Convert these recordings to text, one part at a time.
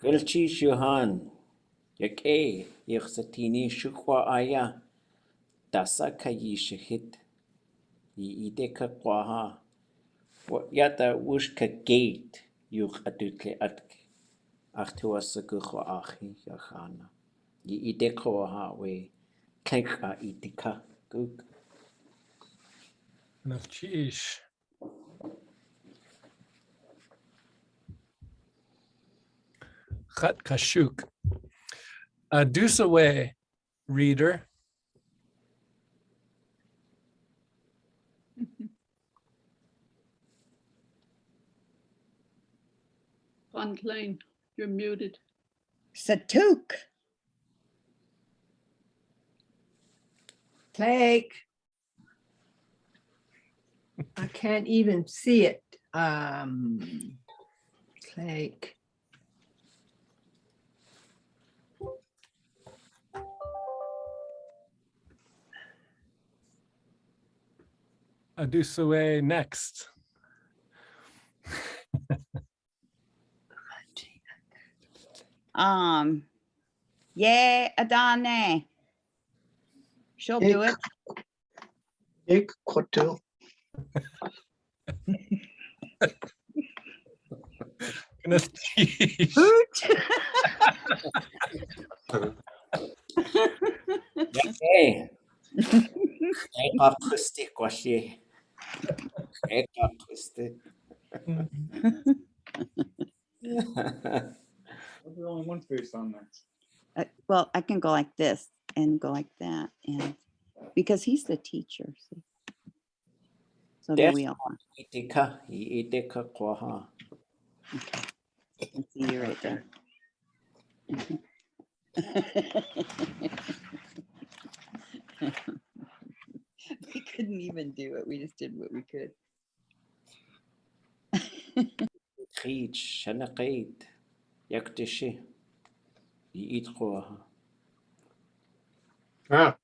Gulchi Shuhan. Yake, Yersatini Shukwa Aya. Dasa Kayi Shahit. Ideka Kwaha. Yata Wooshka géit. ʼadudli.átk. Achtuasagucho Achi Yachana. Ideko we. Klenka Itika. Gug. Nafchish. Chat Kashuk. Deuce away, reader. Tlein, you're muted. Satuk. Take. I can't even see it. Take. Deuce away next. Yeah, Adane. She'll do it. Ik kotu. Nafchish. Hey. Eka Christi Kwashi. Eka Christi. The only one face on that. Well, I can go like this and go like that, and because he's the teacher. So there we are. Itika. Ideka Kwaha. I can see you right there. We couldn't even do it. We just did what we could. Khij. Shanaqid. Yaktishi. Idkoha. Ah.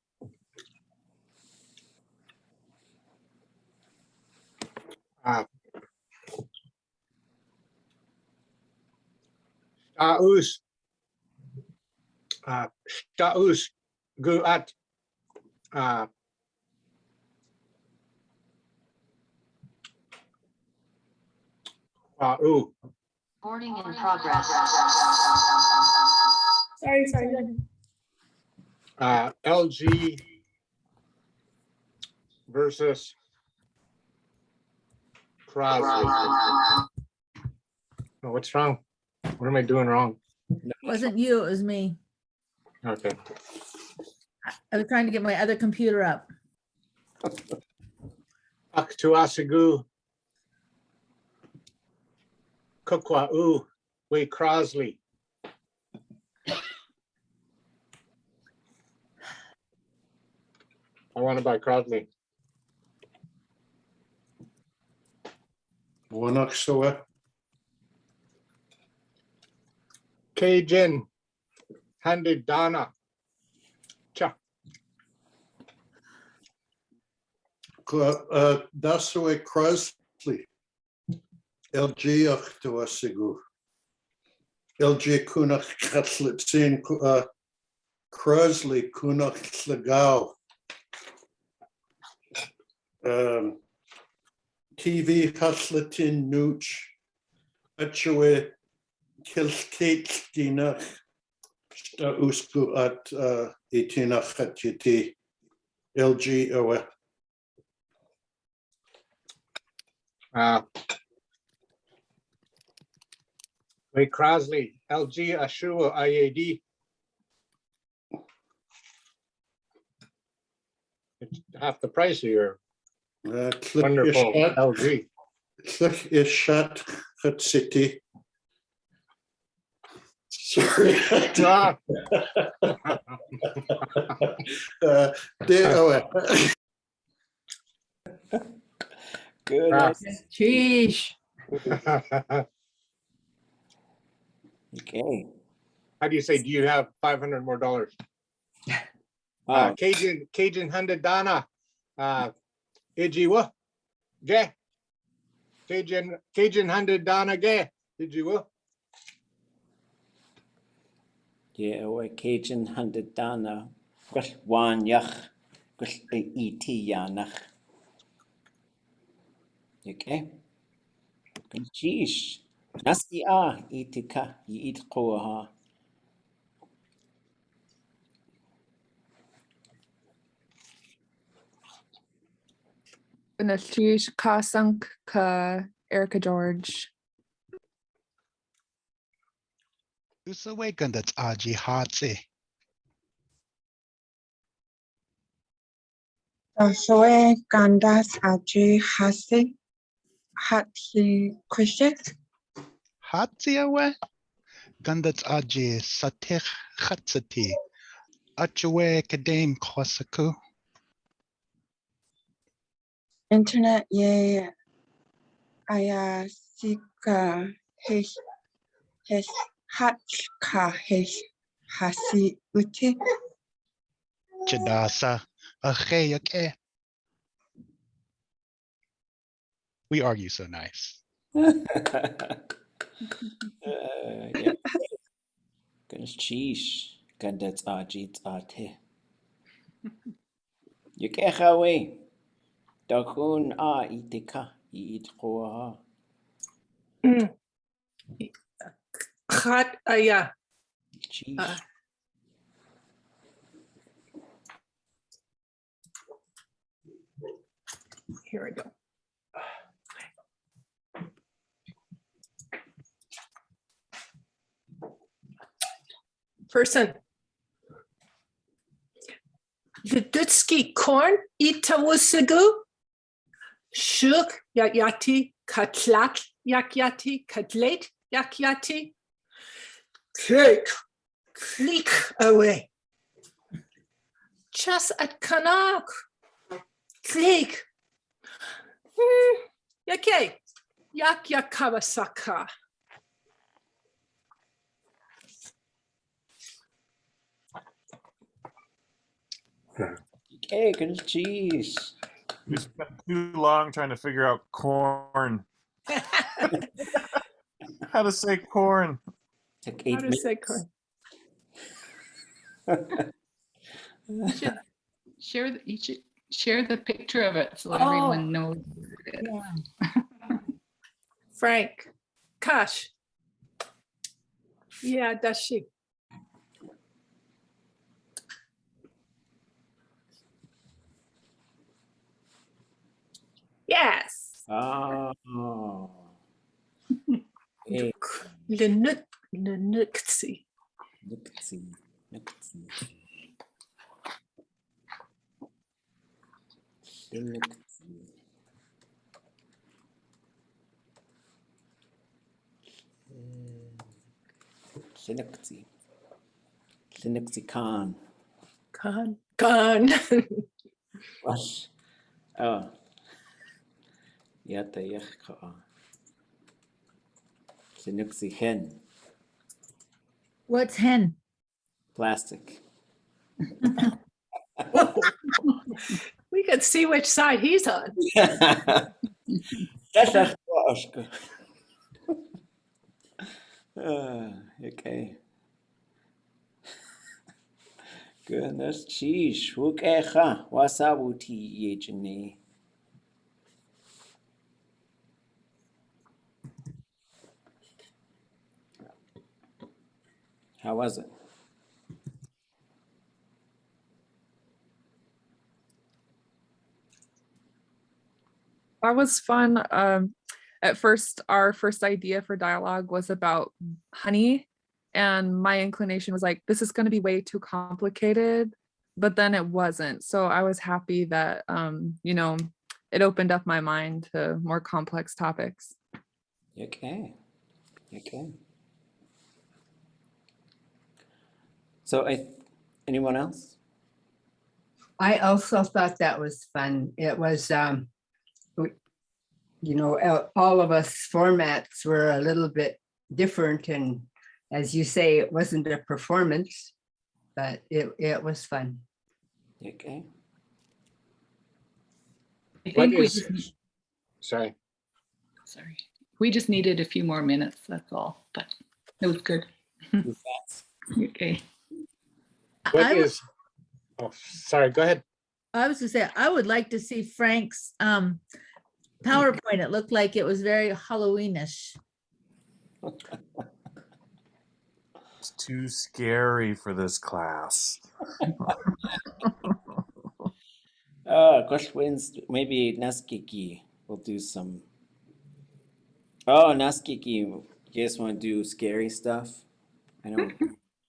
Staus guat Recording in progress. Sorry. LG versus Crosby. Oh, what's wrong? What am I doing wrong? Wasn't you, it was me. Okay. I was trying to get my other computer up. Aktuasigu Kukwa'u we Crosley. I want to buy Crosley. Wanaksoa. Cajun handed Donna. Cha. That's the way Crosley. LG Achtuasigu. LG Kunach Katlitzin Crosley Kunach Slagao. TV Haslatin Nooch Achue Kilskate Dinach Sta Usku at Itinach Hatiti LG Owe. Wait, Crosley, LG Ashua IAD. It's half the price of your wonderful LG. Click is shut at city. Sorry. Good. Sheesh. Okay. How do you say, do you have $500 more? Cajun Honda Donna. Ijiwa. Ge. Cajun Honda Donna Ge. Ijiwa. Yeah, we Cajun handed dana. Gwell wan yach. Gwell E.T. yanach. Okay. Sheesh. Nasti itika eat koha. Naltrish Kasank Ka Erica George. Usaway gandats aji hatsi. Soe gandas aji hati kushet. Hatsi away? Gandats aji satich hatsati. Achwe kadame kosaku. Internet ye ayasika hesh hachka hesh hasi uti. Chadasa. Okay. We argue so nice. Yeah. Sheesh. Gandats ajit ate. Yukehawe. Dakun itika eat koha. Khat aya. Sheesh. Here we go. Person. Vidutski korn itawusigu. Shuk yakyati katlat yakyati katlet yakyati. Click, click away. Just at kanak. Click. Yake. Yak yakawasaka. Okay, good cheese. We spent too long trying to figure out corn. How to say corn. Took How 8 to minutes. say corn? You should share the picture of it so everyone knows what it is. Frank. Kash. Yeah, that's she. Yes. Oh. Hey, Lenutzi. let's see. Linux Khan. Khan. Wash. Oh. Yata yachka. Linux hen. What's hen? Plastic. We could see which side he's on. That's a Oscar. Okay. Goodness, cheese. Hook echa. Wasabuti yejene. How was it? That was fun. At first, our first idea for dialogue was about honey, and my inclination was like, this is going to be way too complicated, but then it wasn't. So I was happy that, it opened up my mind to more complex topics. Okay. So anyone else? I also thought that was fun. It was, all of us formats were a little bit different. And as you say, it wasn't a performance, but it was fun. Okay. I think Sorry. we just needed a few more minutes, that's all, but it was good. Okay. What I would- is, oh, sorry, go ahead. I was to say, I would like to see Frank's PowerPoint. It looked like it was very Halloweenish. It's too scary for this class. Maybe Naskiki will do some. Oh, Naskiki, you guys want to do scary stuff? I know we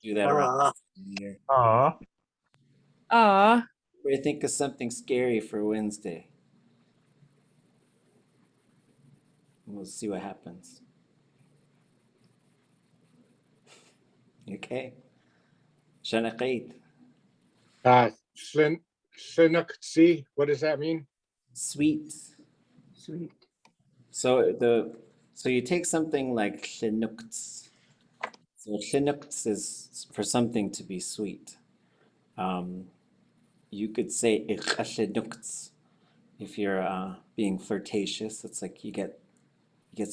do that around here. Aw. Ah, What do you think of something scary for Wednesday? We'll see what happens. Okay. Shana géit. Slinuxi, what does that mean? Sweet. Sweet. So you take something like chinukts. So chinukts is for something to be sweet. You could say chinukts if you're being flirtatious. It's like you get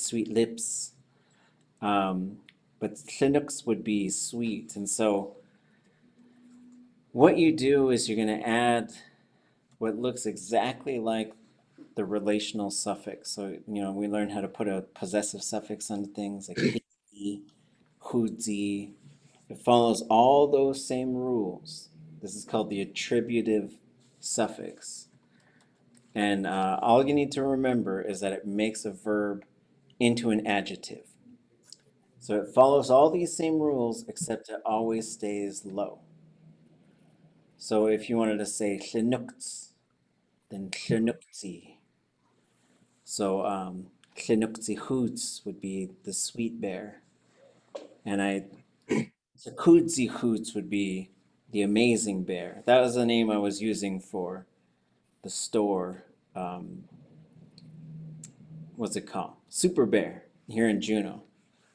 sweet lips. But chinukts would be sweet, and so what you do is you're going to add what looks exactly like the relational suffix. So, we learn how to put a possessive suffix on things like hidzi, hudzi. It follows all those same rules. This is called the attributive suffix. And all you need to remember is that it makes a verb into an adjective. So it follows all these same rules, except it always stays low. So if you wanted to say chinukts, then chinukti. So chinukti hoots would be the sweet bear. And so kudzi hoots would be the amazing bear. That was the name I was using for the store. What's it called? Super Bear here in Juneau.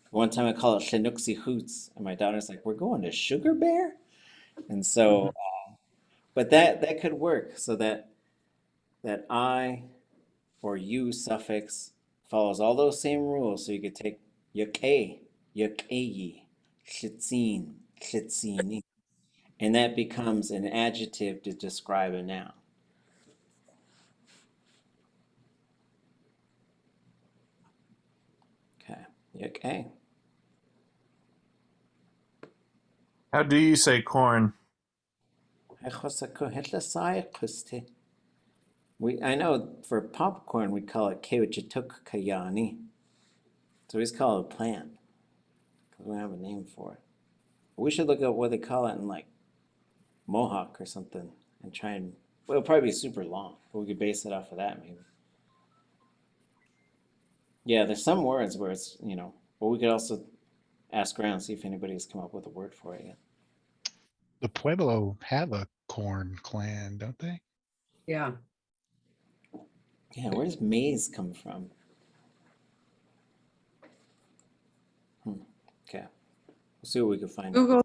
One time I called it Chinooksy Hoots, and my daughter's like, "We're going to Sugar Bear?" And so, but that could work. So that I or you suffix follows all those same rules. So you could take yake, yakeyi, chitzin, chitzini, and that becomes an adjective to describe a noun. Okay, yake. How do you say corn? I know for popcorn we call it kewichituk kayani. So we just call it a plant because we don't have a name for it. We should look up what they call it in like Mohawk or something and try and, well, it'll probably be super long, but we could base it off of that maybe. Yeah, there's some words where it's, but we could also ask around, see if anybody's come up with a word for it yet. The Pueblo have a corn clan, don't they? Yeah. Yeah, where does maize come from? Okay, we'll see what we can find out.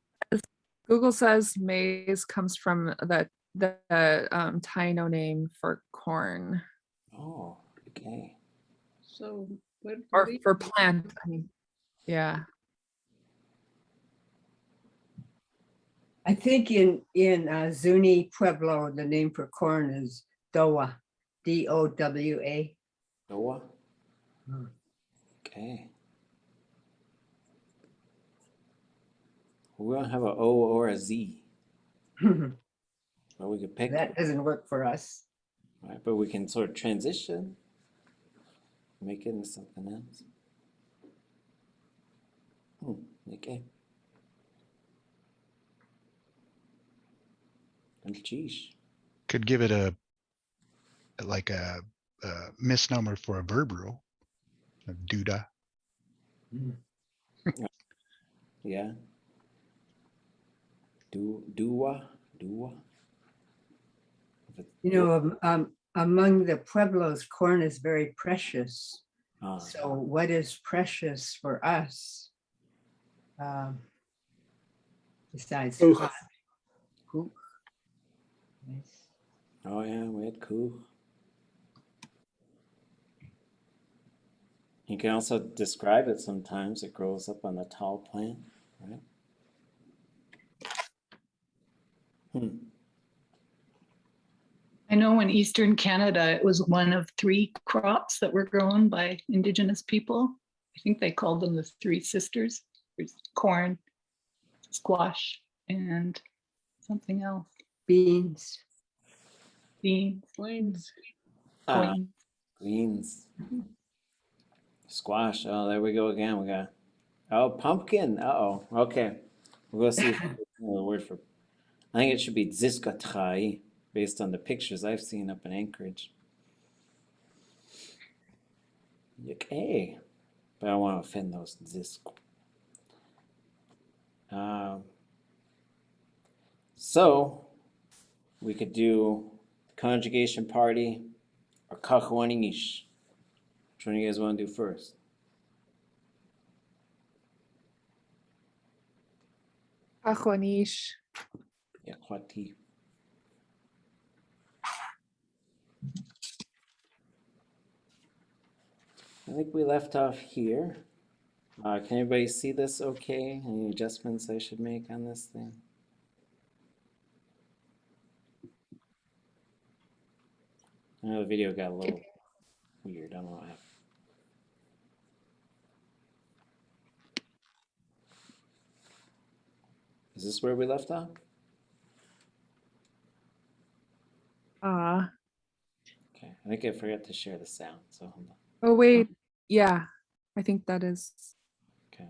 Google says maize comes from the Taino name for corn. Oh, okay. So what? Or for plant, I mean. Yeah. I think in Zuni Pueblo, the name for corn is Dowa, D-O-W-A. Dowa? Okay. We don't have an O or a Z. But we could pick. That doesn't work for us. Right, but we can sort of transition, make it into something else. Okay. Geez. Could give it a misnomer for a verb rule. A duda. Yeah. Dua. Among the Pueblos, corn is very precious. Ah. So what is precious for us? Besides hot. Cook. Nice. Oh yeah, we had kuch. You can also describe it sometimes. It grows up on the tall plant, right? Hmm. I know in Eastern Canada, it was one of 3 crops that were grown by Indigenous people. I think they called them the 3 sisters. There's corn, squash, and something else. Beans. Beans. Uh, Queen. greens. Squash. Oh, there we go again. We got, oh, pumpkin. Uh-oh. Okay. We'll go see if there's another word for, I think it should be ziskatrai, based on the pictures I've seen up in Anchorage. Okay. But I don't want to offend those zisk. So we could do conjugation party or Kaxwaan Éesh. Which one do you guys want to do first? Kaxwaan Éesh. Yeah, Kwati. I think we left off here. Can everybody see this okay? Any adjustments I should make on this thing? I know the video got a little weird. I don't know what happened. Is this where we left off? Okay, I think I forgot to share the sound, so hold on. Oh, wait. Yeah, I think that is. Okay.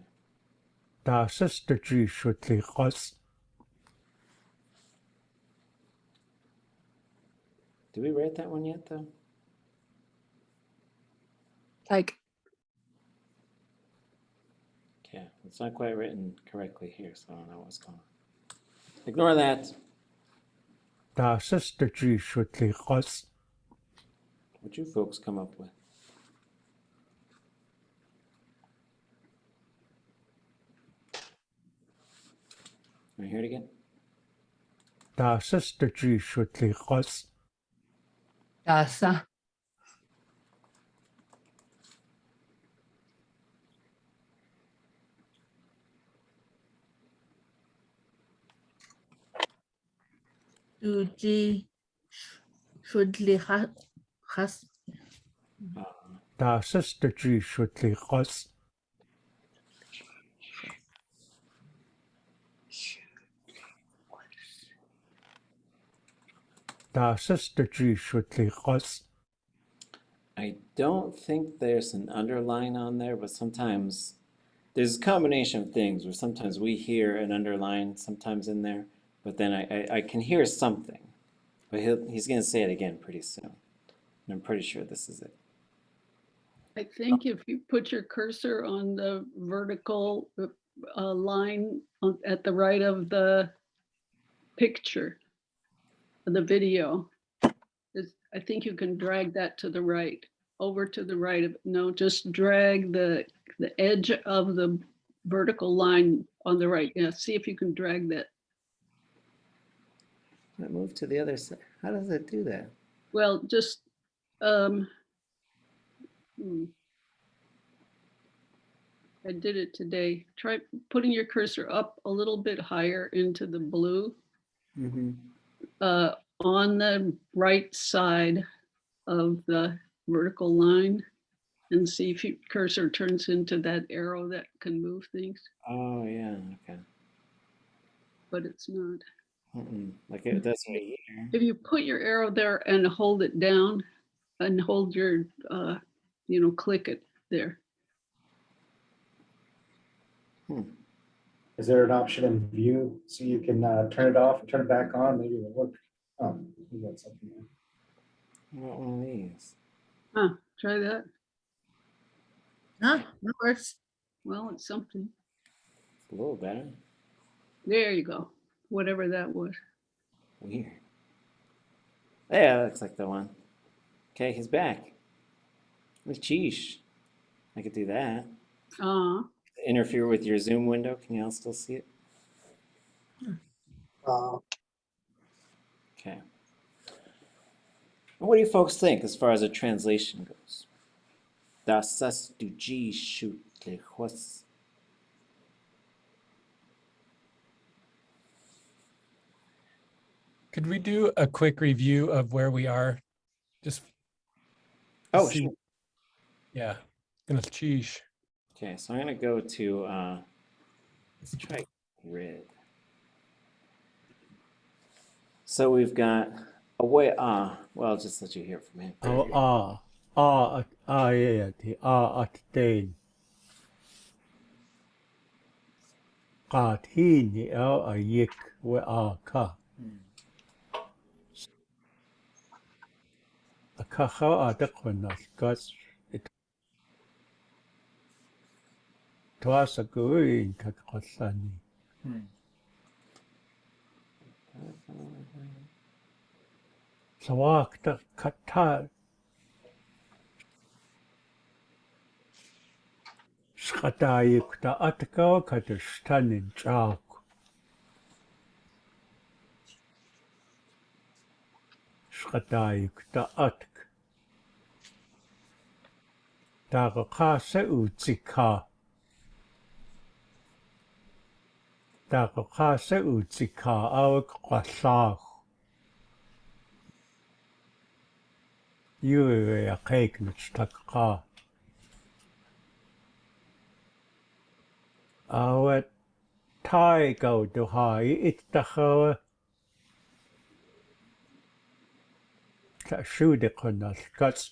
Did we write that one yet, though? Like, Okay, it's not quite written correctly here, so I don't know what's going on. Ignore that. What'd you folks come up with? Can I hear it again? Dasa. Duji shudli has. I don't think there's an underline on there, but sometimes there's a combination of things where sometimes we hear an underline sometimes in there, but then I can hear something. But he's going to say it again pretty soon. And I'm pretty sure this is it. I think if you put your cursor on the vertical line at the right of the picture, of the video, I think you can drag that to the right, over to the right of, no, just drag the edge of the vertical line on the right. Yeah, see if you can drag that. Move to the other side. How does it do that? Well, just, I did it today. Try putting your cursor up a little bit higher into the blue. On the right side of the vertical line, and see if your cursor turns into that arrow that can move things. Oh, yeah, okay. But it's not. Like it does right here. If you put your arrow there and hold it down and hold your, click it there. Is there an option in view so you can turn it off and turn it back on? Maybe it'll work. Oh, we got something there. I want one of these. Try that. That works. Well, it's something. It's a little better. There you go. Whatever that was. Weird. Yeah, that looks like the one. Okay, he's back. With Cheesh. I could do that. Interfere with your Zoom window. Can y'all still see it? Okay. What do you folks think as far as a translation goes? Das du G shoot lejos. Could we do a quick review of where we are? Just to Oh, see. sure. Yeah. Gonna cheesh. Okay, so I'm gonna go to let's try grid. So we've got away well, I'll just let you hear it from him. ʻadudli.átk. Qātīni au a yik we a ka. A kaha a dakwanas gas it tuasa guin kakwasani. Sawakta kata shkatayukta atkao katashtanin chak. Shkatayukta atk. Takakase utsika. Takakase utsika awak kwasak. Yue a cake takaka. Awet tai go to high it tahawa. Shudekunas guts.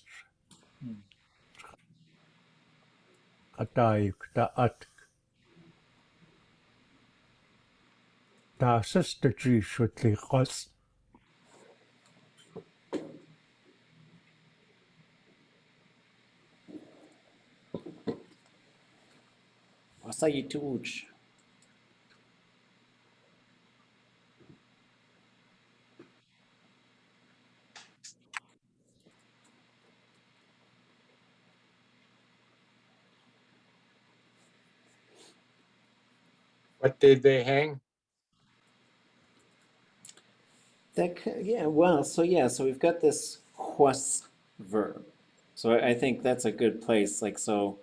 Katayukta atk. Ta sister G shutli khos. What's that you touch? What did they hang? Yeah, well, so we've got this was verb. So I think that's a good place. Like, so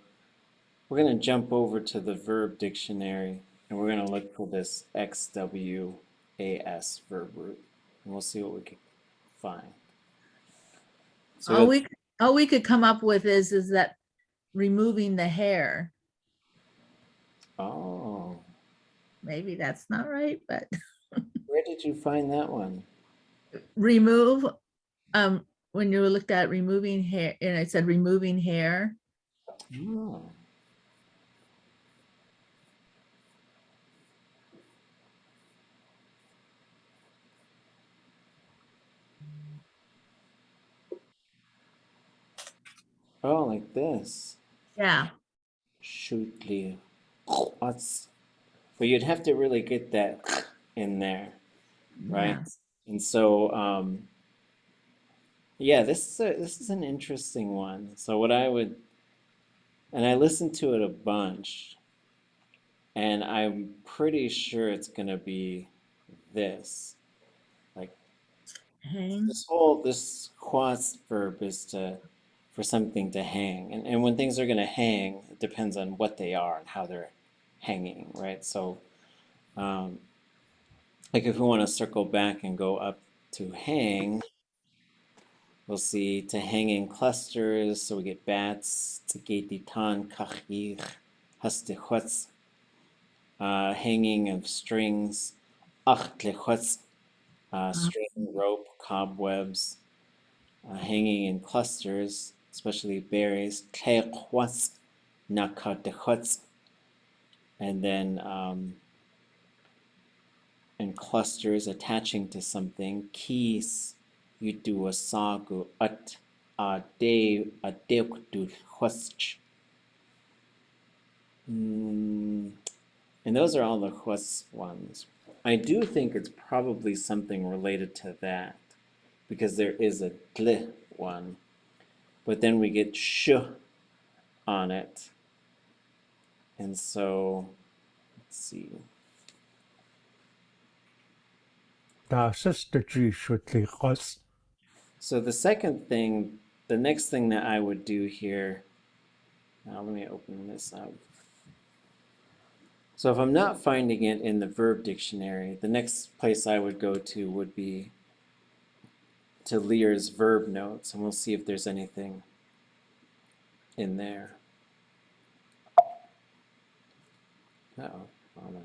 we're going to jump over to the verb dictionary and we're going to look for this XWAS verb root. And we'll see what we can find. So all we could come up with is that removing the hair. Oh. Maybe that's not right, but Where did you find that one? remove, when you looked at removing hair, and it said removing hair. Oh. Oh, like this. Yeah. Shootly. What's, but you'd have to really get that in there, right? Yeah. And so, yeah, this is an interesting one. So what I would, and I listened to it a bunch, and I'm pretty sure it's gonna be this. Like Hang. this quas verb is for something to hang. And when things are gonna hang, it depends on what they are and how they're hanging, right? So like if we want to circle back and go up to hang, we'll see to hang in clusters, so we get bats, tzigetitan, kachich, hastechutz, hanging of strings, achtlechutz, string, rope, cobwebs, hanging in clusters, especially berries, tlechutz, nakatechutz, and then in clusters attaching to something, keys, you do a sagu at a de a deukdul husch. And those are all the hus ones. I do think it's probably something related to that because there is a tle one, but then we get sh on it. And so, let's see. So the second thing, the next thing that I would do here, now let me open this up. So if I'm not finding it in the verb dictionary, the next place I would go to would be to Lear's Verb Notes, and we'll see if there's anything in there. Uh-oh. Oh, no.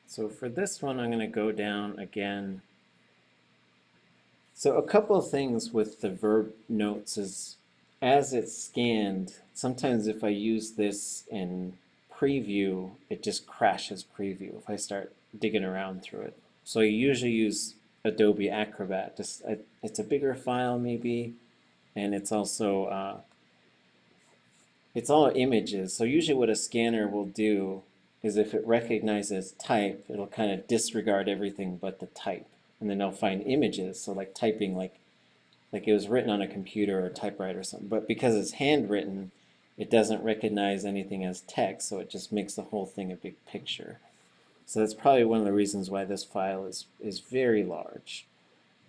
So for this one, I'm going to go down again. So a couple of things with the verb notes is, as it's scanned, sometimes if I use this in preview, it just crashes preview if I start digging around through it. So I usually use Adobe Acrobat. It's a bigger file maybe, and it's also, it's all images. So usually what a scanner will do is if it recognizes type, it'll kind of disregard everything but the type. And then they'll find images. So like typing, like it was written on a computer or typewriter or something. But because it's handwritten, it doesn't recognize anything as text. So it just makes the whole thing a big picture. So that's probably one of the reasons why this file is very large.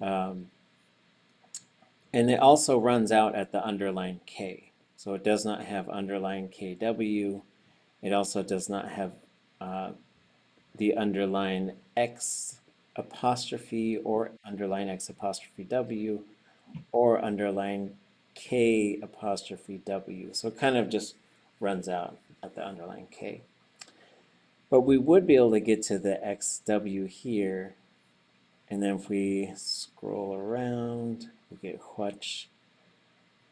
And it also runs out at the underline K. So it does not have underline KW. It also does not have the underline X apostrophe or underline X apostrophe W or underline K apostrophe W. So it kind of just runs out at the underline K. But we would be able to get to the XW here. And then if we scroll around, we get huach.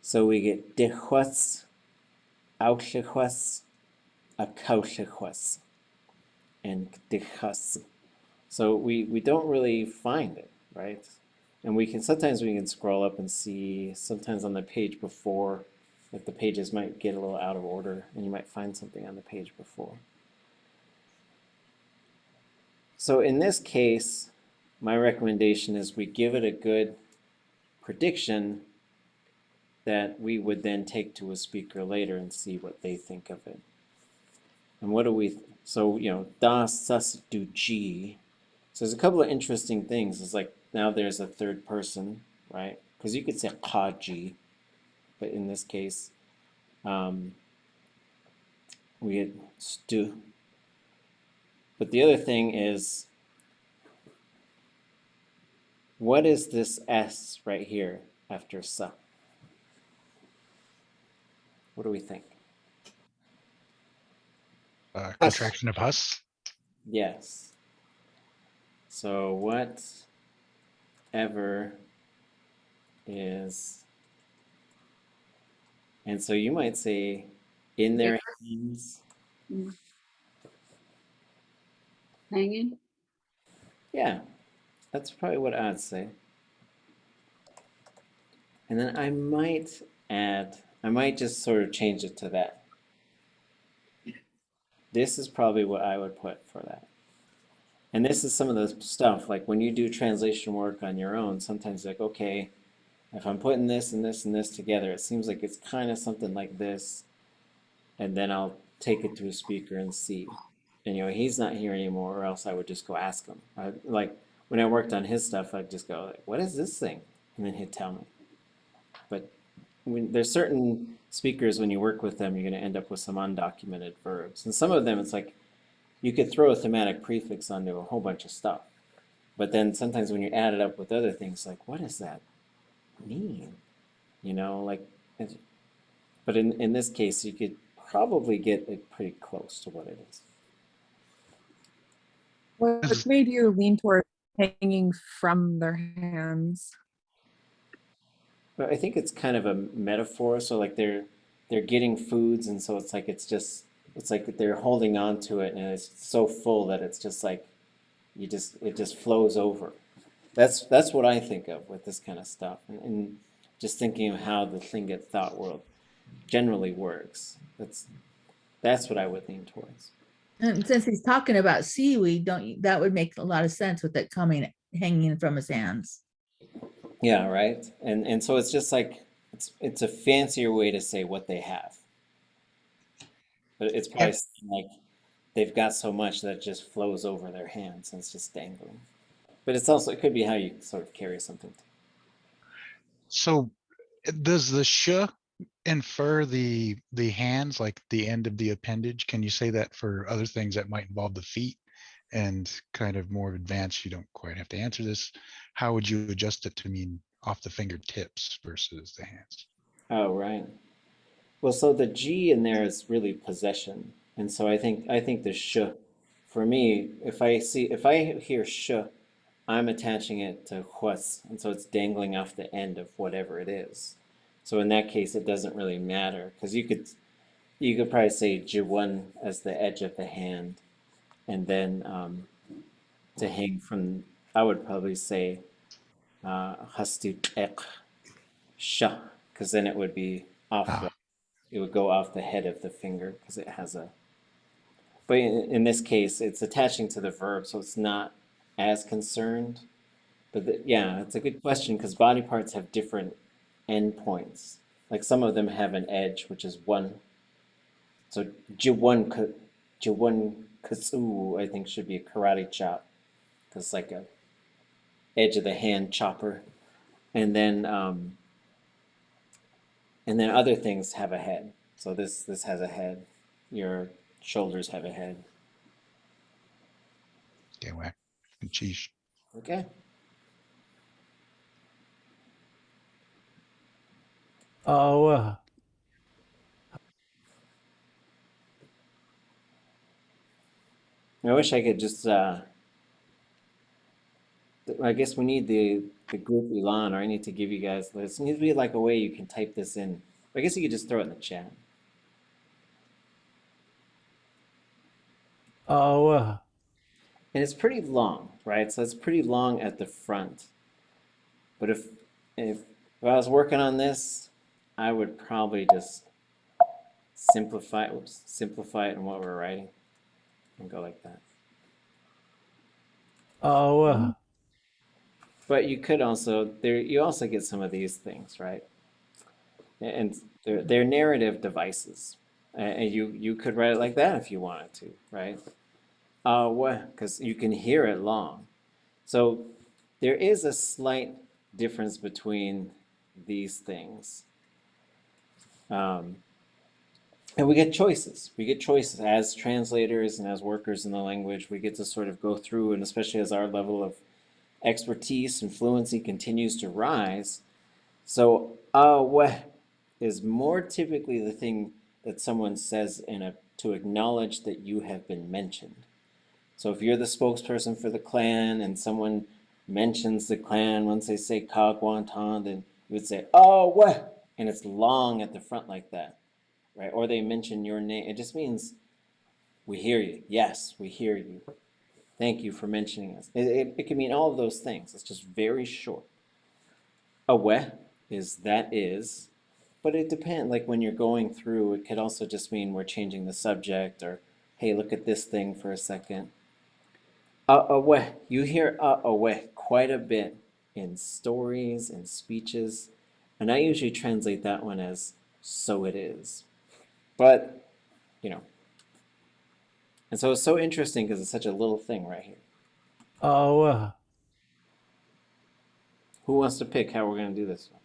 So we get dehuas, auchehuas, akauchehuas, and dehus. So we don't really find it, right? And sometimes we can scroll up and see, sometimes on the page before, like the pages might get a little out of order and you might find something on the page before. So in this case, my recommendation is we give it a good prediction that we would then take to a speaker later and see what they think of it. And what do we, so, you know, das, sus, do, g. So there's a couple of interesting things. It's like now there's a third person, right? Because you could say kaji, but in this case, we get stu. But the other thing is, what is this S right here after sa? What do we think? Contraction of hus. Yes. So whatever is, and so you might say in their hands. Hanging? Yeah, that's probably what I'd say. And then I might just sort of change it to that. This is probably what I would put for that. And this is some of the stuff, like when you do translation work on your own, sometimes like, okay, if I'm putting this and this and this together, it seems like it's kind of something like this. And then I'll take it to a speaker and see. And you know, he's not here anymore, or else I would just go ask him. Like when I worked on his stuff, I'd just go, like, what is this thing? And then he'd tell me. But there's certain speakers, when you work with them, you're going to end up with some undocumented verbs. And some of them, it's like, you could throw a thematic prefix onto a whole bunch of stuff. But then sometimes when you add it up with other things, like, what does that mean? You know, like, but in this case, you could probably get it pretty close to what it is. What made you lean toward hanging from their hands? But I think it's kind of a metaphor. So like they're getting foods, and so it's like it's like they're holding on to it, and it's so full that it's just like it just flows over. That's what I think of with this kind of stuff, and just thinking of how the Tlingit thought world generally works. That's what I would lean towards. And since he's talking about seaweed, that would make a lot of sense with it hanging from his hands. Yeah, right. And so it's just like it's a fancier way to say what they have. But it's probably like they've got so much that it just flows over their hands and it's just dangling. But it could be how you sort of carry something. So Does the sh infer the hands, like the end of the appendage? Can you say that for other things that might involve the feet? And kind of more advanced, you don't quite have to answer this. How would you adjust it to mean off the fingertips versus the hands? Oh, right. Well, so the G in there is really possession. And so I think the sh, for me, if I hear sh, I'm attaching it to huas, and so it's dangling off the end of whatever it is. So in that case, it doesn't really matter because you could probably say jiwan as the edge of the hand, and then to hang from, I would probably say hastu ek sha, because then it would be off the, Ah, it would go off the head of the finger because it has a. But in this case, it's attaching to the verb, so it's not as concerned. But yeah, it's a good question because body parts have different endpoints. Like some of them have an edge, which is one. So jiwan katsu, I think should be a karate chop. That's like a edge of the hand chopper. And then other things have a head. So this has a head. Your shoulders have a head. okay, whack. Cheese. Okay. Oh, I wish I could just I guess we need the group Elon, or I need to give you guys this. Needs to be like a way you can type this in. I guess you could just throw it in the chat. oh, And it's pretty long, right? So it's pretty long at the front. But if I was working on this, I would probably just simplify it in what we're writing and go like that. oh, But you could also you also get some of these things, right? And they're narrative devices. And you could write it like that if you wanted to, right? What? Because you can hear it long. So there is a slight difference between these things. Um, and we get choices. We get choices as translators and as workers in the language. We get to sort of go through, and especially as our level of expertise and fluency continues to rise. So, what is more typically the thing that someone says to acknowledge that you have been mentioned. So if you're the spokesperson for the clan and someone mentions the clan, once they say Kaxwaan Éesh, then you would say, oh, what? And it's long at the front like that, right? Or they mention your name. It just means we hear you. Yes, we hear you. Thank you for mentioning us. It can mean all of those things. It's just very short. Awe is that is, but it depends. Like when you're going through, it could also just mean we're changing the subject, or hey, look at this thing for a second. Awe. You hear awe quite a bit in stories and speeches, and I usually translate that one as so it is. But, you know, and so it's so interesting because it's such a little thing right here. oh, Who wants to pick how we're going to do this one?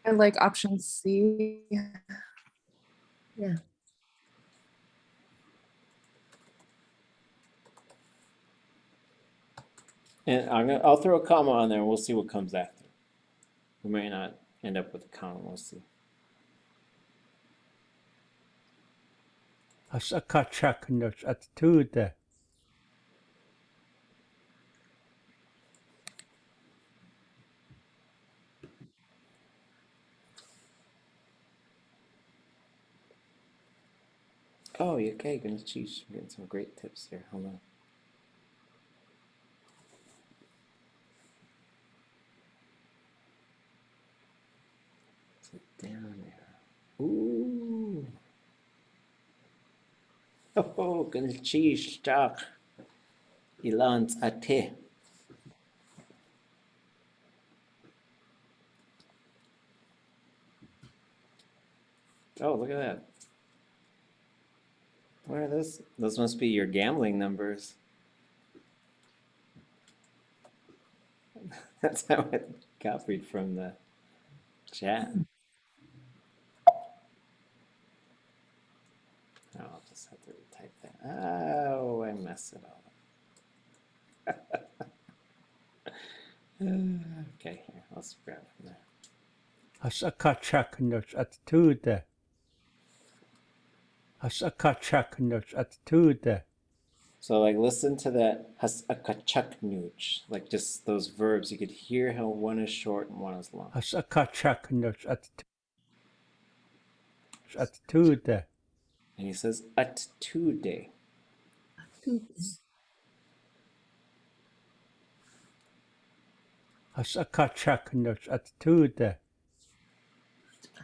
I like option C. Yeah. And I'll throw a comma on there and we'll see what comes after. We might not end up with a comma, we'll see. Asakachaknos ʼadudli.átk. Oh, okay, goodness, geez, I'm getting some great tips here. Hold on. Down there. Ooh. Oh, goodness, geez, stop. ʼadudli.átk. Oh, look at that. What are those? Those must be your gambling numbers. That's how it copied from the chat. Oh, I'll just have to retype that. Oh, I messed it all up. Okay, here, let's grab from there. Hasakachaknus attitude. Hasakachaknus attitude. So like listen to that hasakachaknuch, like just those verbs. You could hear how one is short and one is long. Hasakachaknus attitude. And he says atude. Hasakachaknus attitude.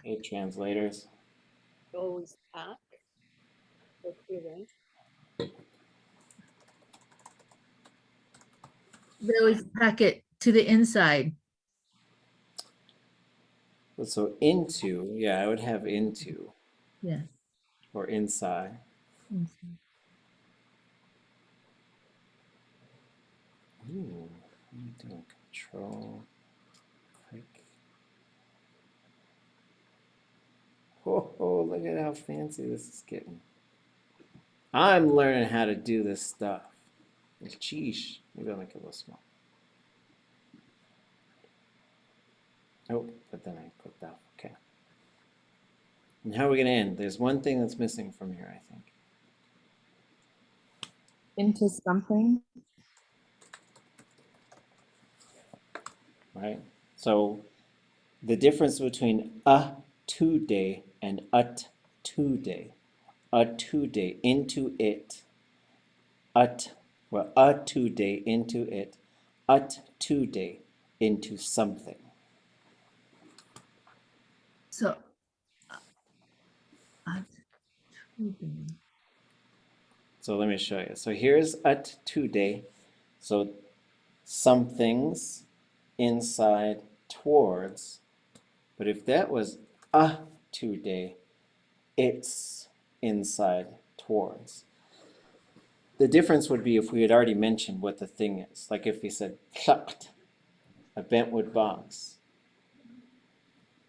Hey, translators. Always pack. Okay, right? They always pack it to the inside. So into, yeah, I would have into. Yeah. Or inside. Ooh, I'm doing control. Click. Oh, look at how fancy this is getting. I'm learning how to do this stuff. Sheesh. Maybe I'll make it a little small. Oh, but then I clicked off. Okay. And how are we going to end? There's one thing that's missing from here, I think. Into something. Right? So the difference between a today and ut today. A today into it. A today into it. Ut today into something. So So let me show you. So here's at today. So something's inside towards. But if that was a today, it's inside towards. The difference would be if we had already mentioned what the thing is. Like if we said chucked, a bentwood box.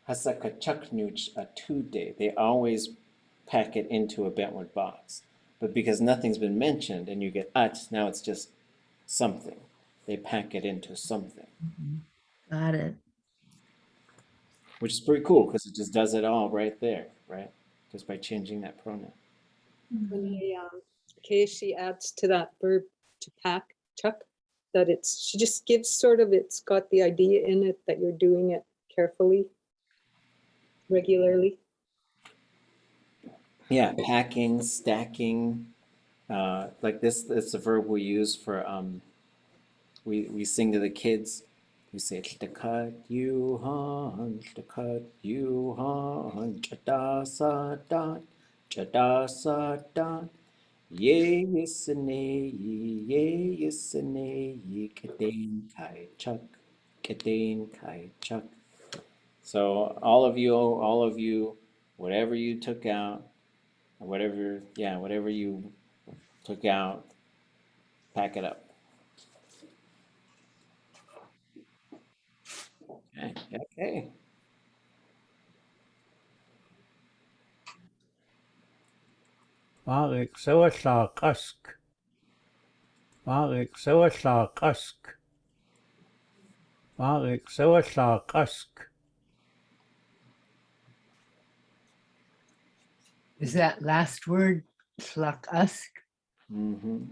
Hasaka chuknuch a today. They always pack it into a bentwood box. But because nothing's been mentioned and you get at, now it's just something. They pack it into something. Got it. Which is pretty cool because it just does it all right there, right? Just by changing that pronoun. When Kaxi adds to that verb to pack, chuck, that she just gives sort of, it's got the idea in it that you're doing it carefully, regularly. Yeah, packing, stacking, like this. It's a verb we use for we sing to the kids. We say "Ch'takat you han, ch'takat you han, ch'da sa da, ye yisane ye kadein kai chuk. So all of you, whatever you took out, whatever you took out, pack it up. Okay. Marik Sawasark Usk. Marik Sawasark Usk. Marik Sawasark Usk. Is that last word flak usk? Mm-hmm.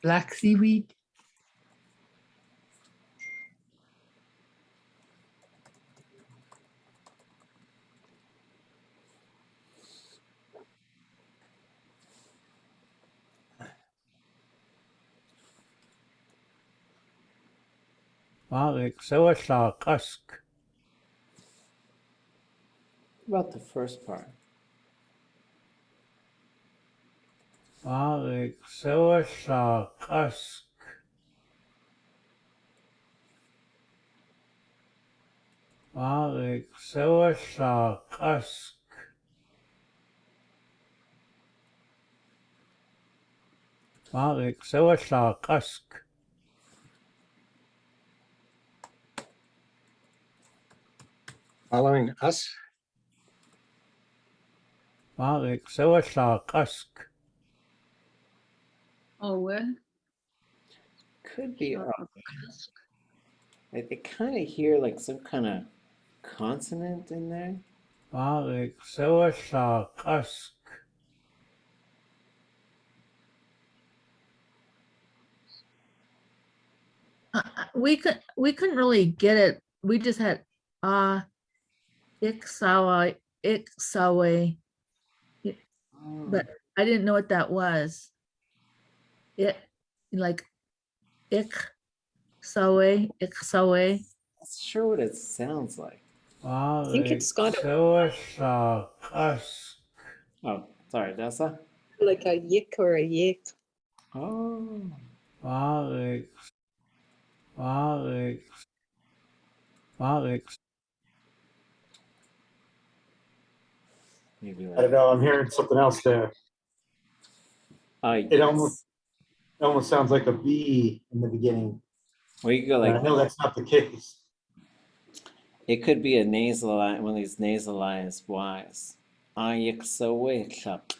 Black seaweed? Marik Sawasark Usk. About the first part. Marik Sawasark Usk. Marik Sawasark Usk. Marik Sawasark Usk. Following us. Malik Sawasak Usk. Oh, what? Could be. I kind of hear like some kind of consonant in there. Malik Sawasak Usk. We couldn't really get it. We just had iksawa, iksawe, but I didn't know what that was. It like iksawe, iksawe. Not sure what it sounds like. I think it's got a, Sawasak Usk. Oh, sorry, that's a. like a yik or a yik. Oh. Malik. Maybe I like. don't know. I'm hearing something else there. It Yes. almost sounds like a B in the beginning. Well, you go like. I know that's not the case. It could be a nasalized, one of these nasalized Y's.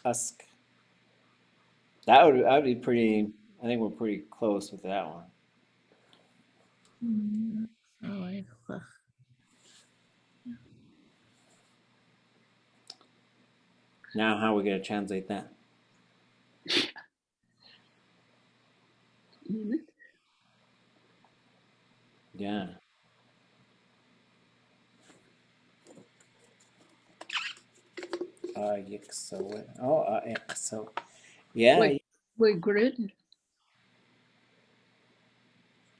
Usk. That would be pretty. I think we're pretty close with that one. Now, how are we gonna translate that? Yeah. So. Yeah. Wait, grid?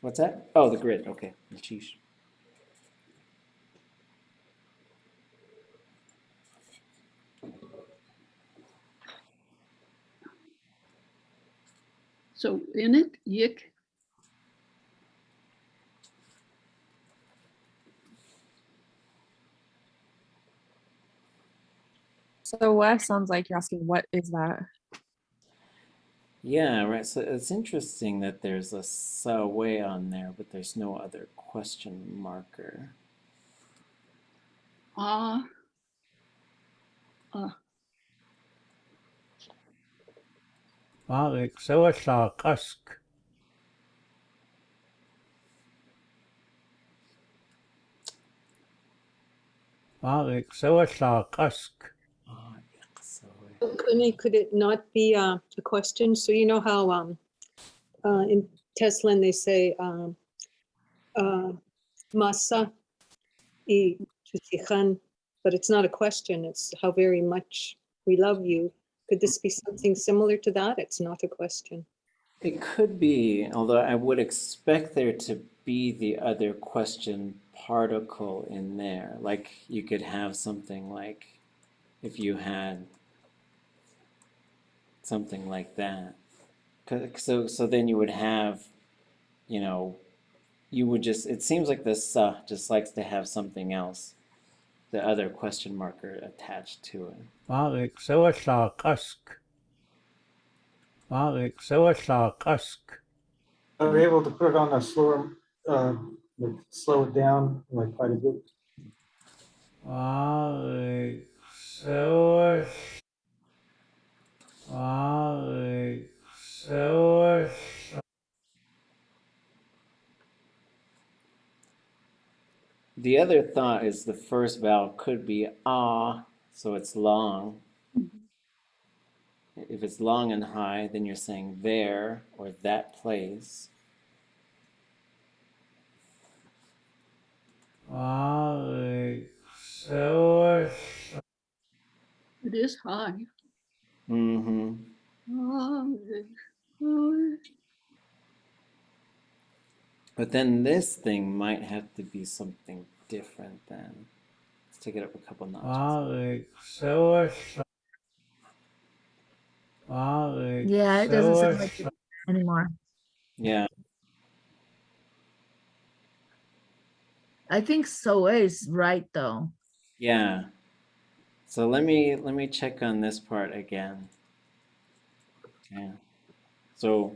What's that? Oh, the grid. Okay. Sheesh. So in it, yik. So Wes, sounds like you're asking, what is that? Yeah, right. So it's interesting that there's a sawe on there, but there's no other question marker. Malik Sawasak Usk. Malik Sawasak Usk. Could it not be a question? So you know how in Tlein they say masa y tusijan, but it's not a question. It's how very much we love you. Could this be something similar to that? It's not a question. It could be, although I would expect there to be the other question particle in there. Like you could have something like, if you had something like that. So then you would have, you would just, it seems like the just likes to have something else, the other question marker attached to it. Malik Sawasak Usk. Malik Sawasak Usk. Are we able to put it on a slower, like slow it down like quite a bit? Malik Sawasak. Malik Sawasak. The other thought is the first vowel could be ah, so it's long. If it's long and high, then you're saying there or that place. Malik Sawasak. It is high. Mm-hmm. But then this thing might have to be something different then. Let's take it up a couple notches. Malik Sawasak. Malik Yeah, it doesn't sound like it anymore. Yeah. I think so is right though. Yeah. So let me check on this part again. Yeah. So,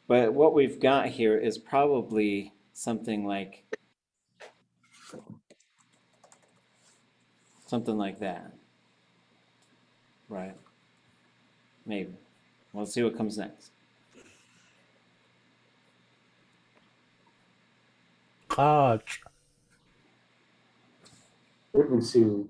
but what we've got here is probably something like Something like that. Right. Maybe. We'll see what comes next. قاج Ribbon seaweed.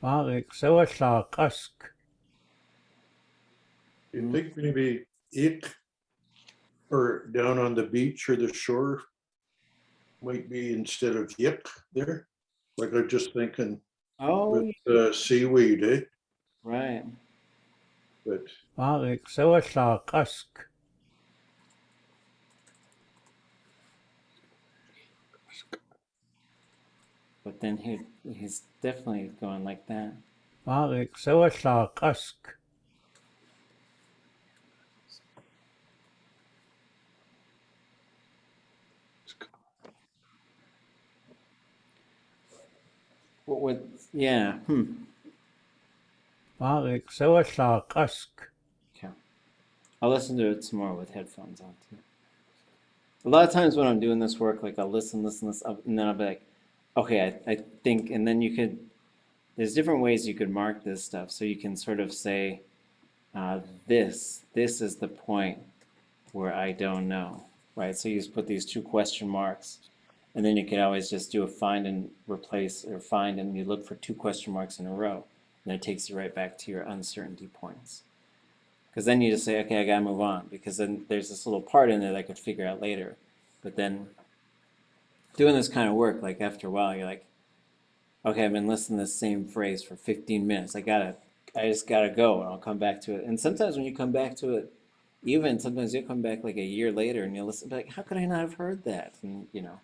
مارك سوى قسك You think maybe ik or down on the beach or the shore might be instead of yik there? Like I'm just thinking Oh, with seaweed, eh? right. But مارك سوى قسك But then he's definitely going like that. مارك سوى قسك What would, yeah, مارك سوى قسك Okay. I'll listen to it some more with headphones on too. A lot of times when I'm doing this work, like I'll listen, and then I'll be like, okay, I think, and then there's different ways you could mark this stuff. So you can sort of say, this is the point where I don't know, right? So you just put these two question marks, and then you could always just do a find and replace, or find and you look for two question marks in a row, and it takes you right back to your uncertainty points. Because then you just say, okay, I gotta move on, because then there's this little part in there that I could figure out later. But then doing this kind of work, like after a while, you're like, okay, I've been listening to the same phrase for 15 minutes. I just gotta go, and I'll come back to it. And sometimes when you come back to it, even sometimes you'll come back like a year later and you'll listen, be like, how could I not have heard that? And you know.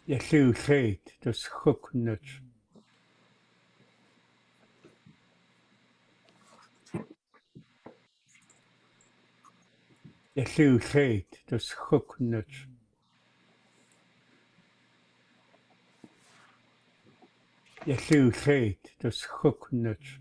يسوع géit dus chooknut يسوع géit dus chooknut يسوع géit dus chooknut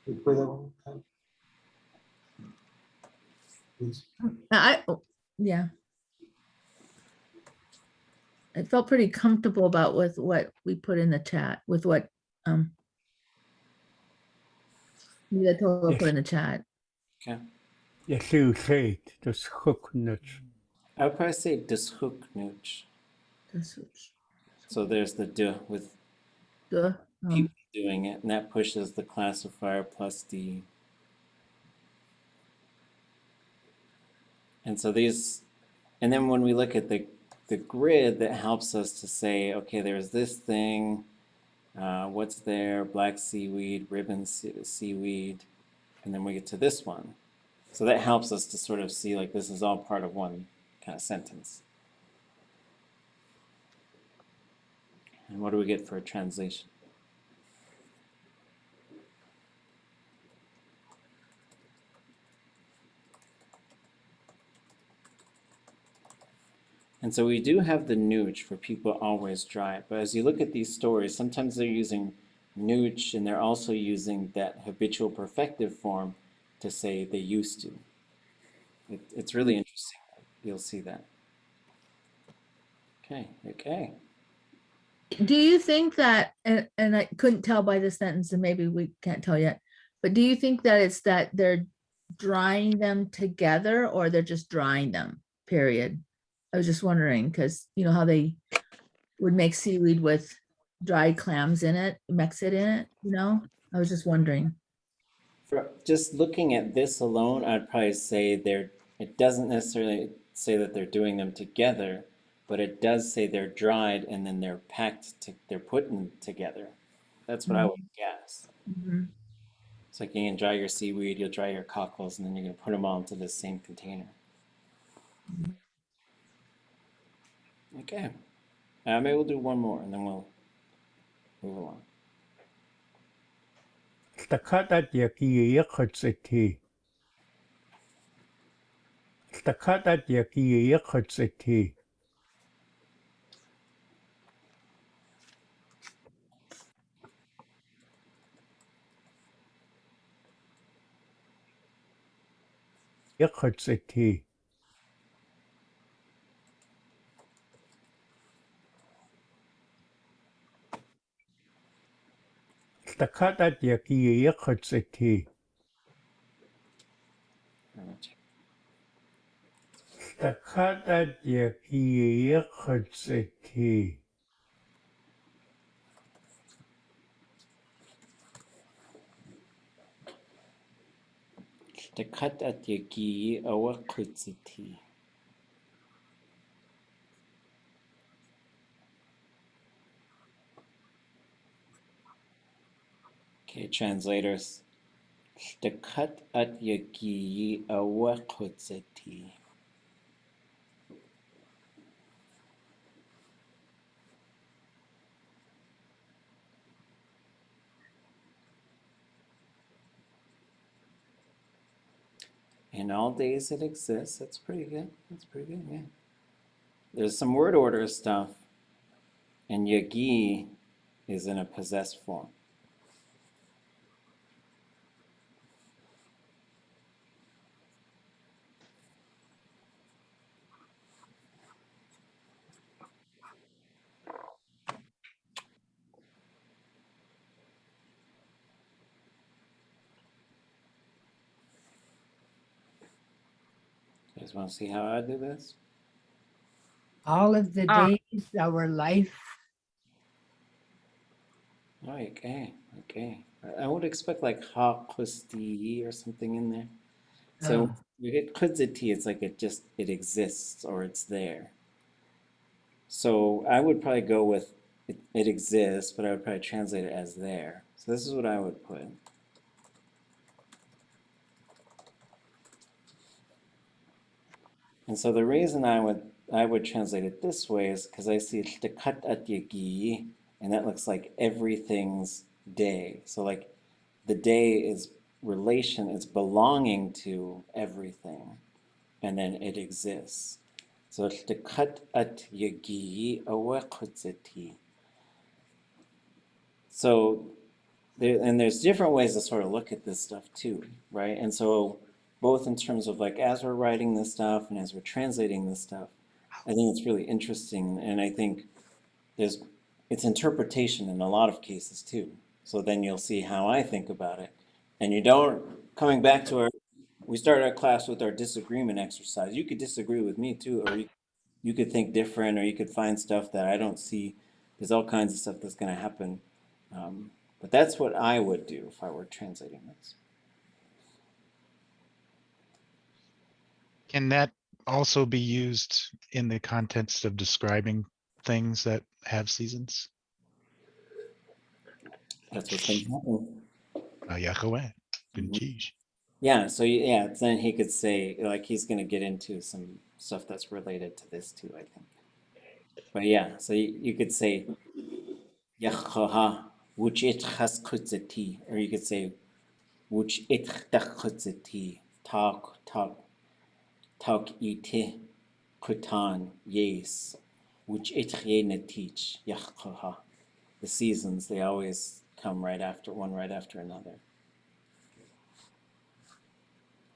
Can you play that one more time? Please. Yeah. I felt pretty comfortable about with what we put in the chat, with what Tola put in the chat. Okay. يسوع géit dus chooknut I would probably say dishuknuch. So there's the duh with people doing it, and that pushes the classifier plus D. And so these, and then when we look at the grid, that helps us to say, okay, there's this thing, what's there, black seaweed, ribbon seaweed, and then we get to this one. So that helps us to sort of see like this is all part of one kind of sentence. And what do we get for a translation? And so we do have the nooch for people always dry. But as you look at these stories, sometimes they're using nooch and they're also using that habitual perfective form to say they used to. It's really interesting. You'll see that. Okay. Do you think that, and I couldn't tell by the sentence, and maybe we can't tell yet, but do you think that it's that they're drying them together or they're just drying them, period? I was just wondering, because you know how they would make seaweed with dried clams in it, mix it in it, you know? I was just wondering. For just looking at this alone, I'd probably say it doesn't necessarily say that they're doing them together, but it does say they're dried and then they're they're put together. That's what I would guess. It's like you can dry your seaweed, you'll dry your cockles, and then you're going to put them all into the same container. Okay. Maybe we'll do one more and then we'll move along. ʼadudli.átk. ʼadudli.átk. ʼadudli.átk. ʼadudli.átk. ʼadudli.átk. ʼadudli.átk. ʼadudli. Okay, translators. ʼadudli.átk. In all days it exists. That's pretty good. That's pretty good, yeah. There's some word order stuff, and yagi is in a possessed form. You guys want to see how I do this? All of the days, our life. Okay, okay. I would expect like ha kusti or something in there. So you get kudziti, it's like it exists or it's there. So I would probably go with it exists, but I would probably translate it as there. So this is what I would put. And so the reason I would translate it this way is because I see ʼadudli.átk, and that looks like everything's day. So like the day is relation, it's belonging to everything, and then it exists. So ʼadudli.átk. So there's different ways to sort of look at this stuff too, right? And so both in terms of like as we're writing this stuff and as we're translating this stuff, I think it's really interesting, and I think it's interpretation in a lot of cases too. So then you'll see how I think about it, and coming back to we started our class with our disagreement exercise. You could disagree with me too, or you could think different, or you could find stuff that I don't see. There's all kinds of stuff that's going to happen. But that's what I would do if I were translating this. Can that also be used in the context of describing things that have seasons? That's what's going to happen. Yahweh. Yeah, so yeah, then he could say, like, he's going to get into some stuff that's related to this too, I think. But yeah, so you could say, Yahweh, which it has kutzati, or you could say, which it kutzati, talk ite kutan, yes, which it teach, Yahweh. The seasons, they always come right after another.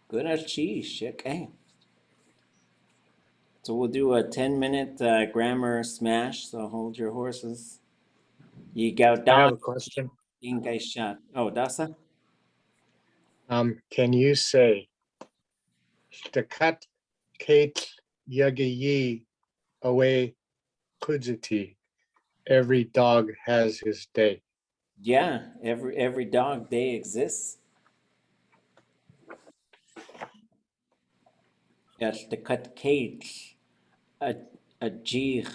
Good as cheese, okay. So we'll do a 10-minute grammar smash, so hold your horses. You go I have a question. shot. Oh, Dasa? Can you say Stakat Kate Yagayi away Kudziti? Every dog has his day. Yeah, every dog day exists. Yes, the cut cage, a jig.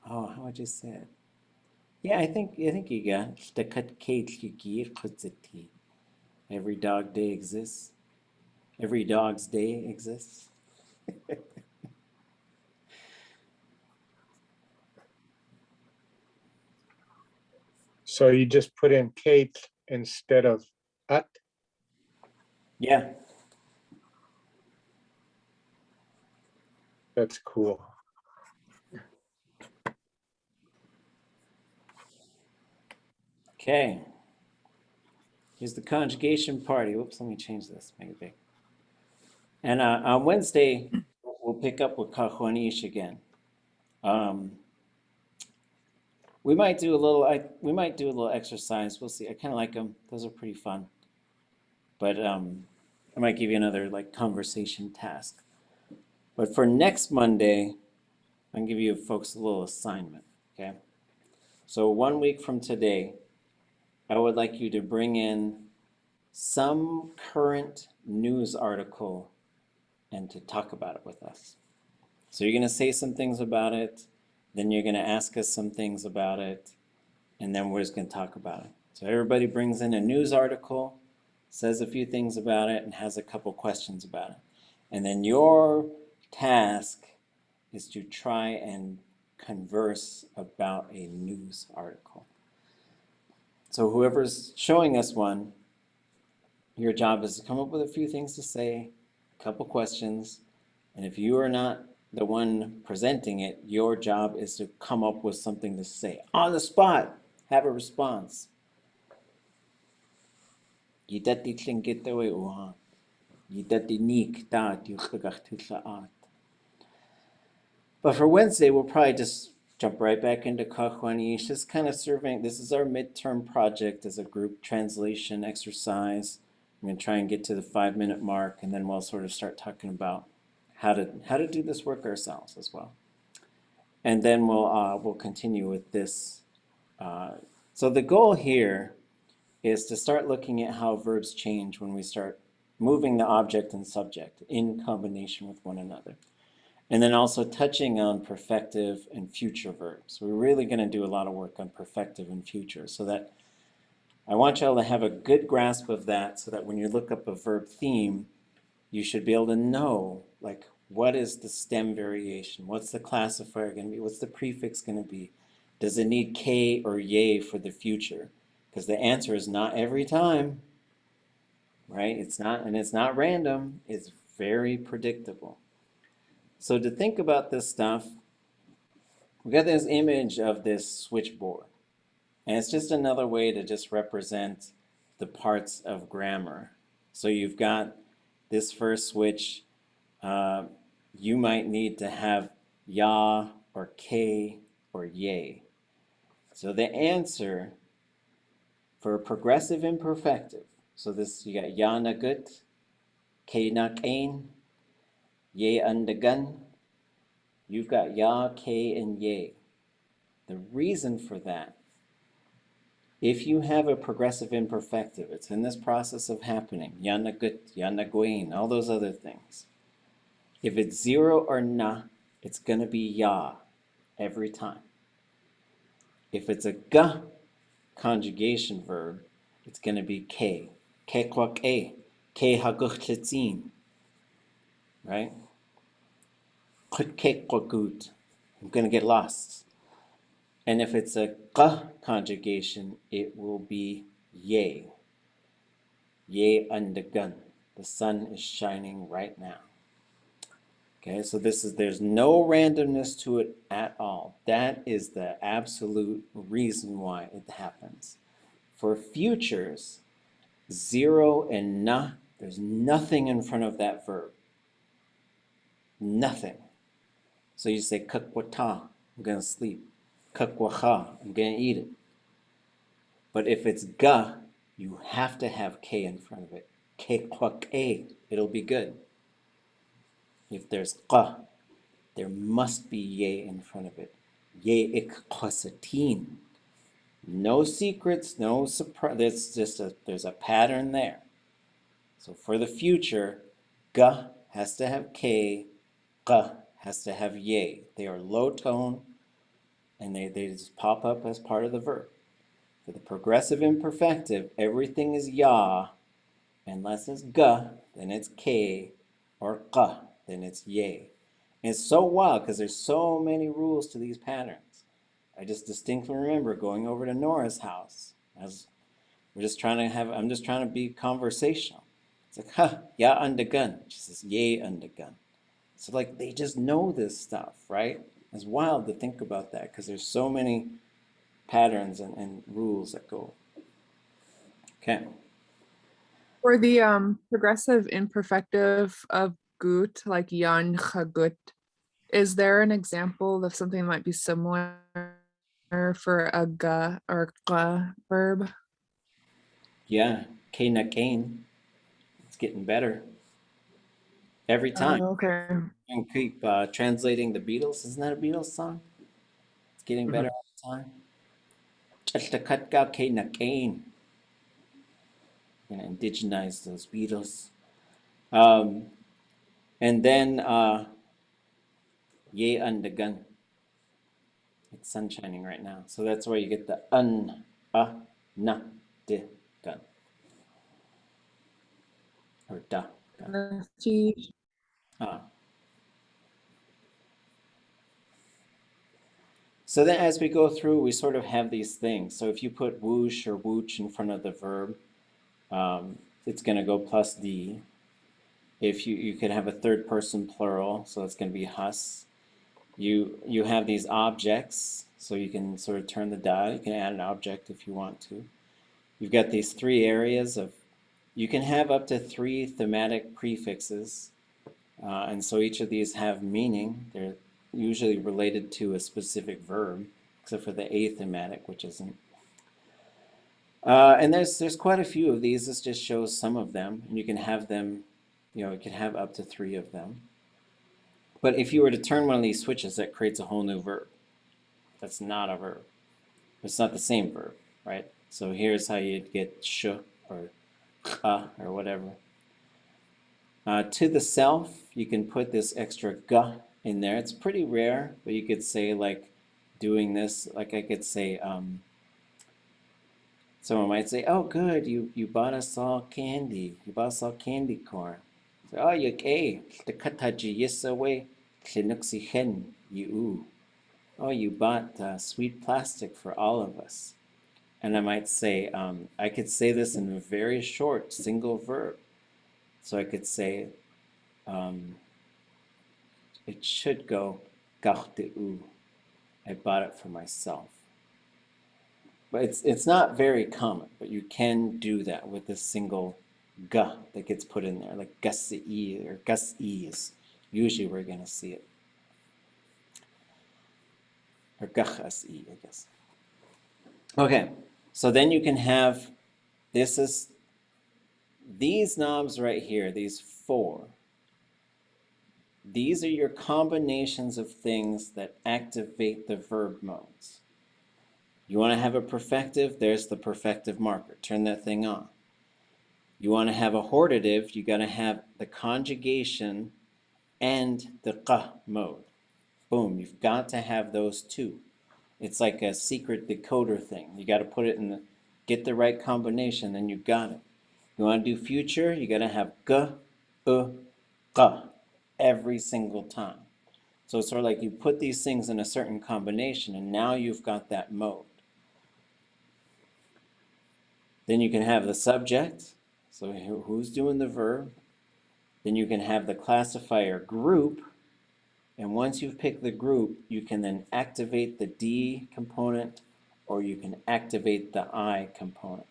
Oh, how would you say it? Yeah, I think you got the cut cage. You give kutziti. Every dog day exists. Every dog's day exists. So you just put in Kate instead of at. Yeah. That's cool. Okay. Here's the conjugation party. Whoops, let me change this, make it big. And on Wednesday, we'll pick up with Kaxwaan Éesh again. We might do a little exercise. We'll see. I kind of like them. Those are pretty fun. But I might give you another like conversation task. But for next Monday, I'm gonna give you folks a little assignment. Okay. So 1 week from today, I would like you to bring in some current news article and to talk about it with us. So you're going to say some things about it, then you're going to ask us some things about it, and then we're just going to talk about it. So everybody brings in a news article, says a few things about it, and has a couple questions about it. And then your task is to try and converse about a news article. So whoever's showing us one, your job is to come up with a few things to say, a couple questions, and if you are not the one presenting it, your job is to come up with something to say. On the spot, have a response. Yidati tlingitawe uha. Yidati nik ta tiuchagach. But for Wednesday, we'll probably just jump right back into Kaxwaan Éesh, just kind of serving. This is our midterm project as a group translation exercise. I'm going to try and get to the 5-minute mark, and then we'll sort of start talking about how to do this work ourselves as well. And then we'll continue with this. So the goal here is to start looking at how verbs change when we start moving the object and subject in combination with one another. And then also touching on perfective and future verbs. We're really going to do a lot of work on perfective and future, so that I want y'all to have a good grasp of that, so that when you look up a verb theme, you should be able to know, like, what is the stem variation? What's the classifier going to be? What's the prefix going to be? Does it need K or yay for the future? Because the answer is not every time, right? It's not, and it's not random. It's very predictable. So to think about this stuff, we got this image of this switchboard. And it's just another way to just represent the parts of grammar. So you've got this first switch. You might need to have ya or K or yay. So the answer for progressive imperfective, so this, you got ya na gut, K na kain, yay undagun. You've got ya, K, and yay. The reason for that, if you have a progressive imperfective, it's in this process of happening, ya na gut, ya na guin, all those other things. If it's 0 or na, it's going to be ya every time. If it's a ga conjugation verb, it's going to be K. Ke kwa ke, ke haguchlitzin, right? Kut ke kwa gut, I'm going to get lost. And if it's a ga conjugation, it will be yay. Yay undagun. The sun is shining right now. Okay, so there's no randomness to it at all. That is the absolute reason why it happens. For futures, 0 and na, there's nothing in front of that verb. Nothing. So you say kakwata, I'm going to sleep. Kakwacha, I'm going to eat it. But if it's ga, you have to have K in front of it. Ke kwa ke, it'll be good. If there's qa, there must be ye in front of it. Ye ik qasatin. No secrets, no surprise. There's a pattern there. So for the future, ga has to have K, qa has to have ye. They are low tone, and they just pop up as part of the verb. For the progressive imperfective, everything is ya, unless it's ga, then it's K, or qa, then it's ye. And it's so wild because there's so many rules to these patterns. I just distinctly remember going over to Nora's house as we're just trying to have, I'm just trying to be conversational. It's like, huh, yeah, undergun. She says, yay, undergun. So like they just know this stuff, right? It's wild to think about that because there's so many patterns and rules that go. Okay. For the progressive imperfective of gut, like yan chagut, is there an example of something that might be similar for a ga or ga verb? Yeah, kain. It's getting better every time. Okay. And keep translating the Beatles. Isn't that a Beatles song? It's getting better all the time. Gonna indigenize those Beatles. And then ye undergun. It's sun shining right now. So that's where you get the na, de, gun. Or da. So then as we go through, we sort of have these things. So if you put woosh or wooch in front of the verb, it's going to go plus D. If you could have a third person plural, so it's going to be hus. You have these objects, so you can sort of turn the dial. You can add an object if you want to. You've got these three areas of, you can have up to 3 thematic prefixes, and so each of these have meaning. They're usually related to a specific verb, except for the athematic, which isn't. And there's quite a few of these. This just shows some of them, and you can have them, you can have up to 3 of them. But if you were to turn one of these switches, that creates a whole new verb. That's not a verb. It's not the same verb, right? So here's how you'd get sh or or whatever. To the self, you can put this extra ga in there. It's pretty rare, but you could say like doing this, like I could say, someone might say, oh good, you bought us all candy. You bought us all candy corn. So, oh, you the kataji yisaway, klinuxihen, you. Oh, you bought sweet plastic for all of us. And I might say, I could say this in a very short single verb. So I could say, it should go gardeu. I bought it for myself. But it's not very common, but you can do that with a single ga that gets put in there, like gasi or gus-e is usually we're going to see it. Or gachas-e, I guess. Okay, so then you can have, these knobs right here, these 4. These are your combinations of things that activate the verb modes. You want to have a perfective, there's the perfective marker. Turn that thing on. You want to have a hortative, you got to have the conjugation and the qa mode. Boom, you've got to have those 2. It's like a secret decoder thing. You got to put it in the, get the right combination, then you got it. You want to do future, you got to have ga, qa every single time. So it's sort of like you put these things in a certain combination and now you've got that mode. Then you can have the subject, so who's doing the verb. Then you can have the classifier group, and once you've picked the group, you can then activate the D component or you can activate the I component.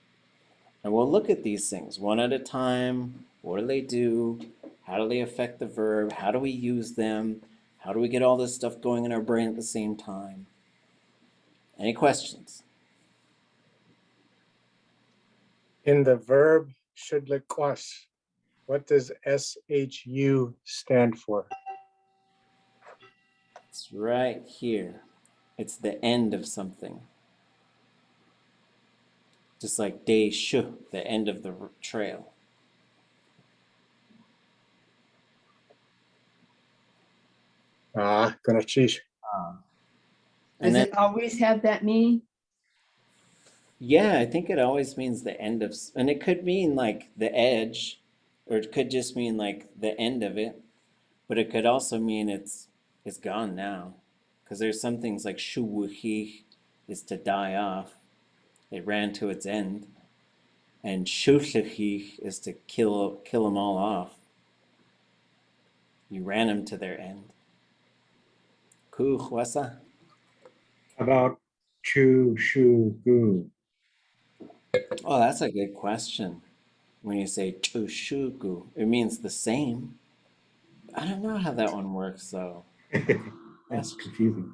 And we'll look at these things one at a time. What do they do? How do they affect the verb? How do we use them? How do we get all this stuff going in our brain at the same time? Any questions? In the verb shudlikwas, what does SHU stand for? It's right here. It's the end of something. Just like de shu, the end of the trail. Gonna cheat. Does it always have that meaning? Yeah, I think it always means the end of, and it could mean like the edge, or it could just mean like the end of it, but it could also mean it's gone now, because there's some things like shuwuhi, is to die off. It ran to its end. And shulchich is to kill them all off. You ran them to their end. Kuch, wasa? About chu, shu, gu. Oh, that's a good question. When you say chushugu, it means the same. I don't know how that one works though. That's confusing.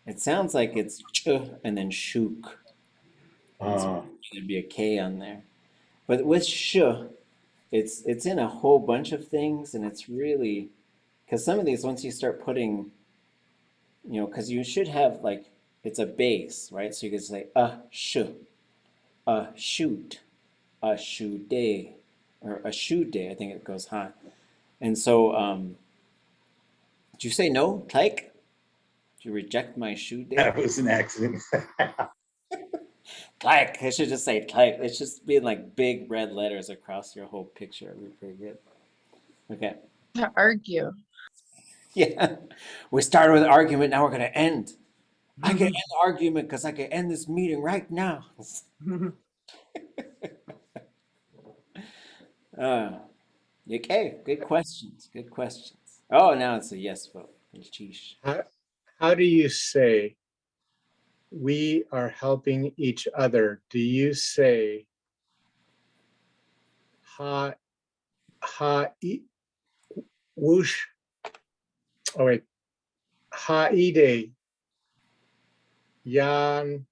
It sounds like it's ch and then shuk. There'd be a K on there. But with sh, it's in a whole bunch of things, and it's really, because some of these, once you start putting, because you should have like, it's a base, right? So you could say sh, a shoot, a shoe day, or a shoe day. I think it goes high. And so, did you say no, Tlein? Did you reject my shoe day? That was an accident. Tlein. I should just say Tlein. It should be in like big red letters across your whole picture. It'd be pretty good. Okay. To argue. Yeah. We started with an argument. Now we're going to end. I can end the argument because I can end this meeting right now. Okay. Good questions. Good questions. Oh, now it's a yes vote. Sheesh. How do you say we are helping each other? Do you say woosh? Oh wait, haide yan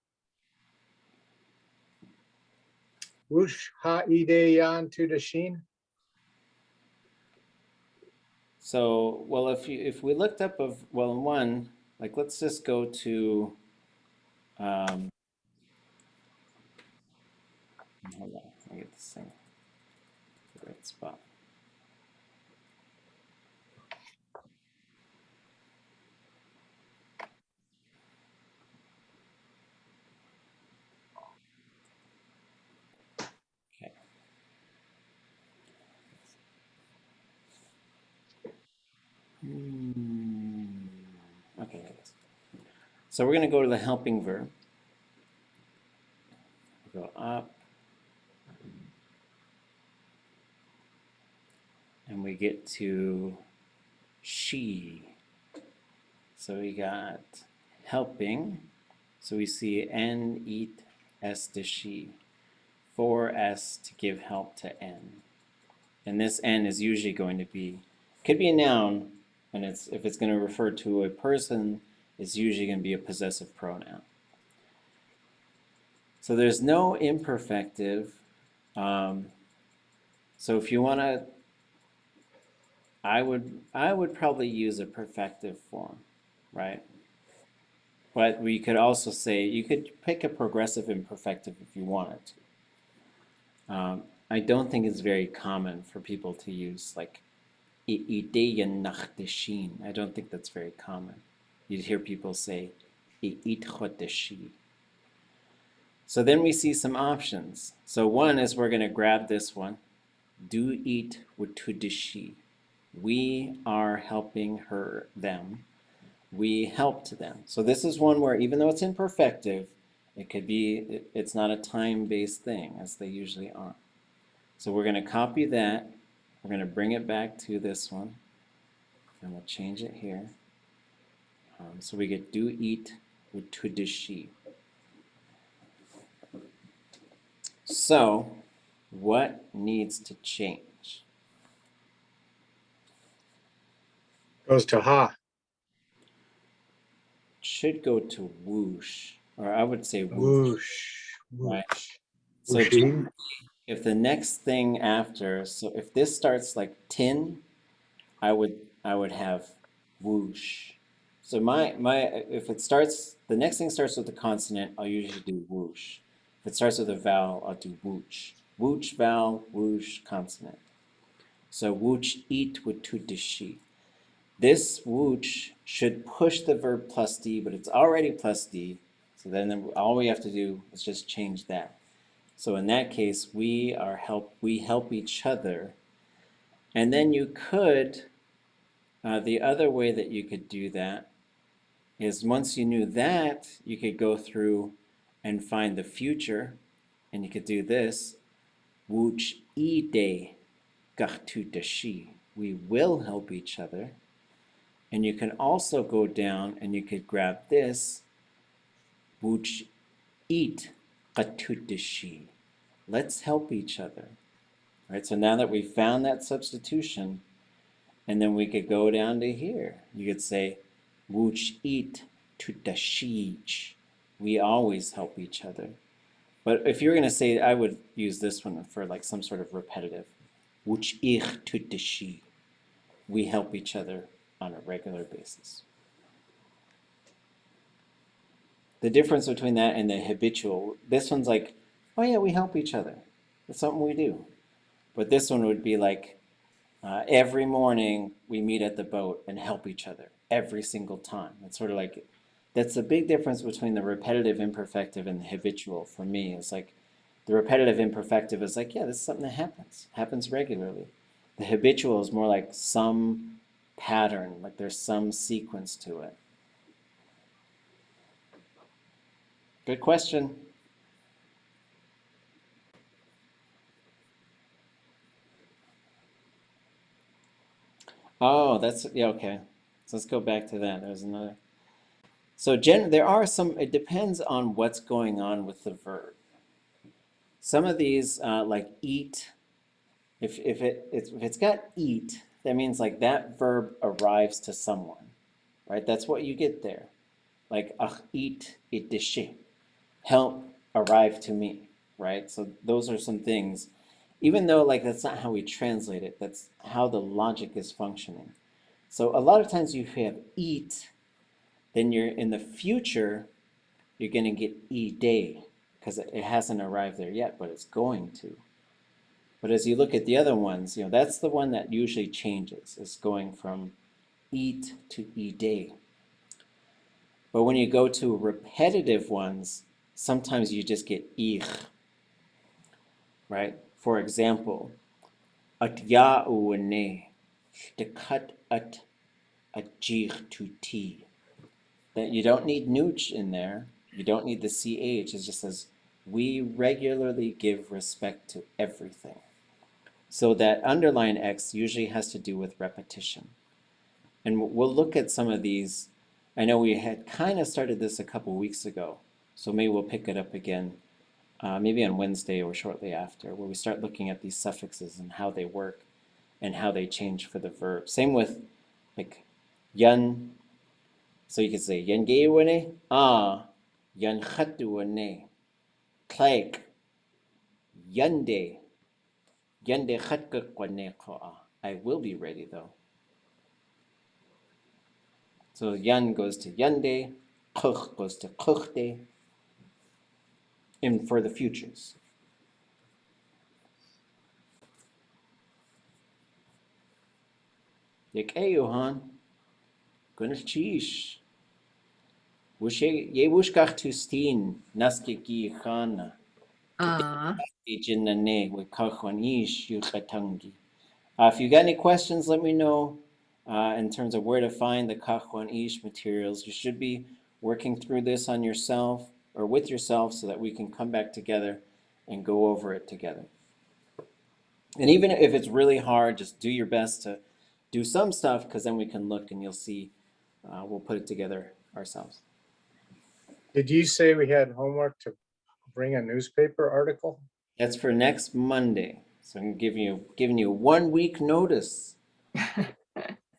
woosh haide yan to the sheen? So, well, if we looked up one, like let's just go to hold on, I get this thing the right spot. Okay. Okay, I guess. So we're going to go to the helping verb. Go up. And we get to she. So we got helping. So we see n, eat, s to she. For s to give help to n. And this n is usually going to be, could be a noun, and if it's going to refer to a person, it's usually going to be a possessive pronoun. So there's no imperfective. So if you want to, I would probably use a perfective form, right? But we could also say, you could pick a progressive imperfective if you wanted to. I don't think it's very common for people to use like idee nach de sheen. I don't think that's very common. You'd hear people say eat de she. So then we see some options. So one is we're going to grab this one. Do eat with to de she. We are helping her, them. We helped them. So this is one where even though it's imperfective, it could be, it's not a time-based thing as they usually are. So we're going to copy that. We're going to bring it back to this one. And we'll change it here. So we get do eat with to de she. So what needs to change? Goes to ha. Should go to woosh, or I would say Woosh. Right? Woosh. So Wooshing. if the next thing after, so if this starts like tin, I would have woosh. So if it starts, the next thing starts with a consonant, I'll usually do whoosh. If it starts with a vowel, I'll do wooch. Wooch vowel, whoosh consonant. So wooch eat with to de she. This wooch should push the verb plus D, but it's already plus D. So then all we have to do is just change that. So in that case, we help each other. And then you could, the other way that you could do that is once you knew that, you could go through and find the future, and you could do this. Woosh ide gachtu dashi. We will help each other. And you can also go down and you could grab this. Woosh eat gachtu dashi. Let's help each other. All right, so now that we found that substitution, and then we could go down to here. You could say, Woosh eat to dashij. We always help each other. But if you're going to say, I would use this one for like some sort of repetitive. Woosh ich to dashi. We help each other on a regular basis. The difference between that and the habitual, this one's like, oh yeah, we help each other. It's something we do. But this one would be like, every morning we meet at the boat and help each other every single time. It's sort of like, that's the big difference between the repetitive imperfective and the habitual for me. It's like the repetitive imperfective is like, yeah, this is something that happens regularly. The habitual is more like some pattern, like there's some sequence to it. Good question. Oh, that's, yeah, okay. So let's go back to that. There's another. So there are some, it depends on what's going on with the verb. Some of these, like eat, if it's got eat, that means like that verb arrives to someone, right? That's what you get there. Like eat itdishi, help arrive to me, right? So those are some things, even though like that's not how we translate it, that's how the logic is functioning. So a lot of times you have eat, then you're in the future, you're going to get ide, because it hasn't arrived there yet, but it's going to. But as you look at the other ones, you know, that's the one that usually changes. It's going from eat to ide. But when you go to repetitive ones, sometimes you just get ich, right? For example, at ya'uane, shtakat at ajich to ti. That you don't need nooch in there. You don't need the ch. It just says, we regularly give respect to everything. So that underline X usually has to do with repetition. And we'll look at some of these. I know we had kind of started this a couple weeks ago, so maybe we'll pick it up again, maybe on Wednesday or shortly after, where we start looking at these suffixes and how they work and how they change for the verb. Same with like yan. So you could say yan gewane, yan khatuwane, klaik, yande, yande khatkakwane koa. I will be ready though. So yan goes to yande, kuch goes to kuchte, and for the futures. Yek Johan, Gunnar Chish. Ye wushkach tu steen, naskiki khana. Jinane with Kaxwaan Éesh yuchatangi. If you got any questions, let me know in terms of where to find the Kaxwaan Éesh materials. You should be working through this on yourself or with yourself so that we can come back together and go over it together. And even if it's really hard, just do your best to do some stuff, because then we can look and you'll see we'll put it together ourselves. Did you say we had homework to bring a newspaper article? That's for next Monday. So I'm giving you 1 week notice.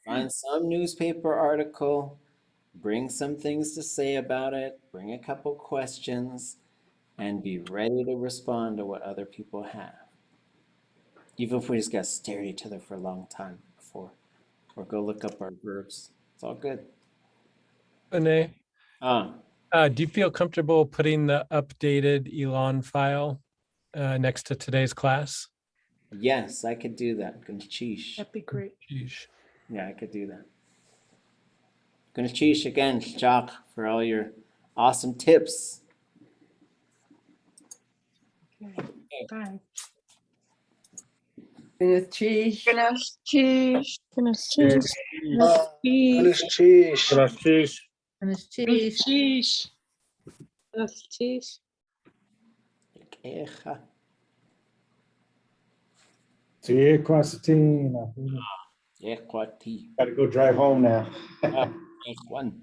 Find some newspaper article, bring some things to say about it, bring a couple questions, and be ready to respond to what other people have. Even if we just got to stare at each other for a long time before, or go look up our verbs. It's all good. Renee, do you feel comfortable putting the updated Elon file next to today's class? Yes, I could do that. Gunchish. That'd be great. Yeah, I could do that. Gunchish again, Jock, for all your awesome tips. Okay. Bye. Buenos cheese. Buenos cheese. Buenos cheese. Buenos cheese. And it's cheese. Sheesh. That's cheese. Echa. See, Quasitina. Equati. Got to go drive home now. Equan.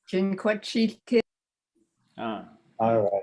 Chinquachite. Ah. All right.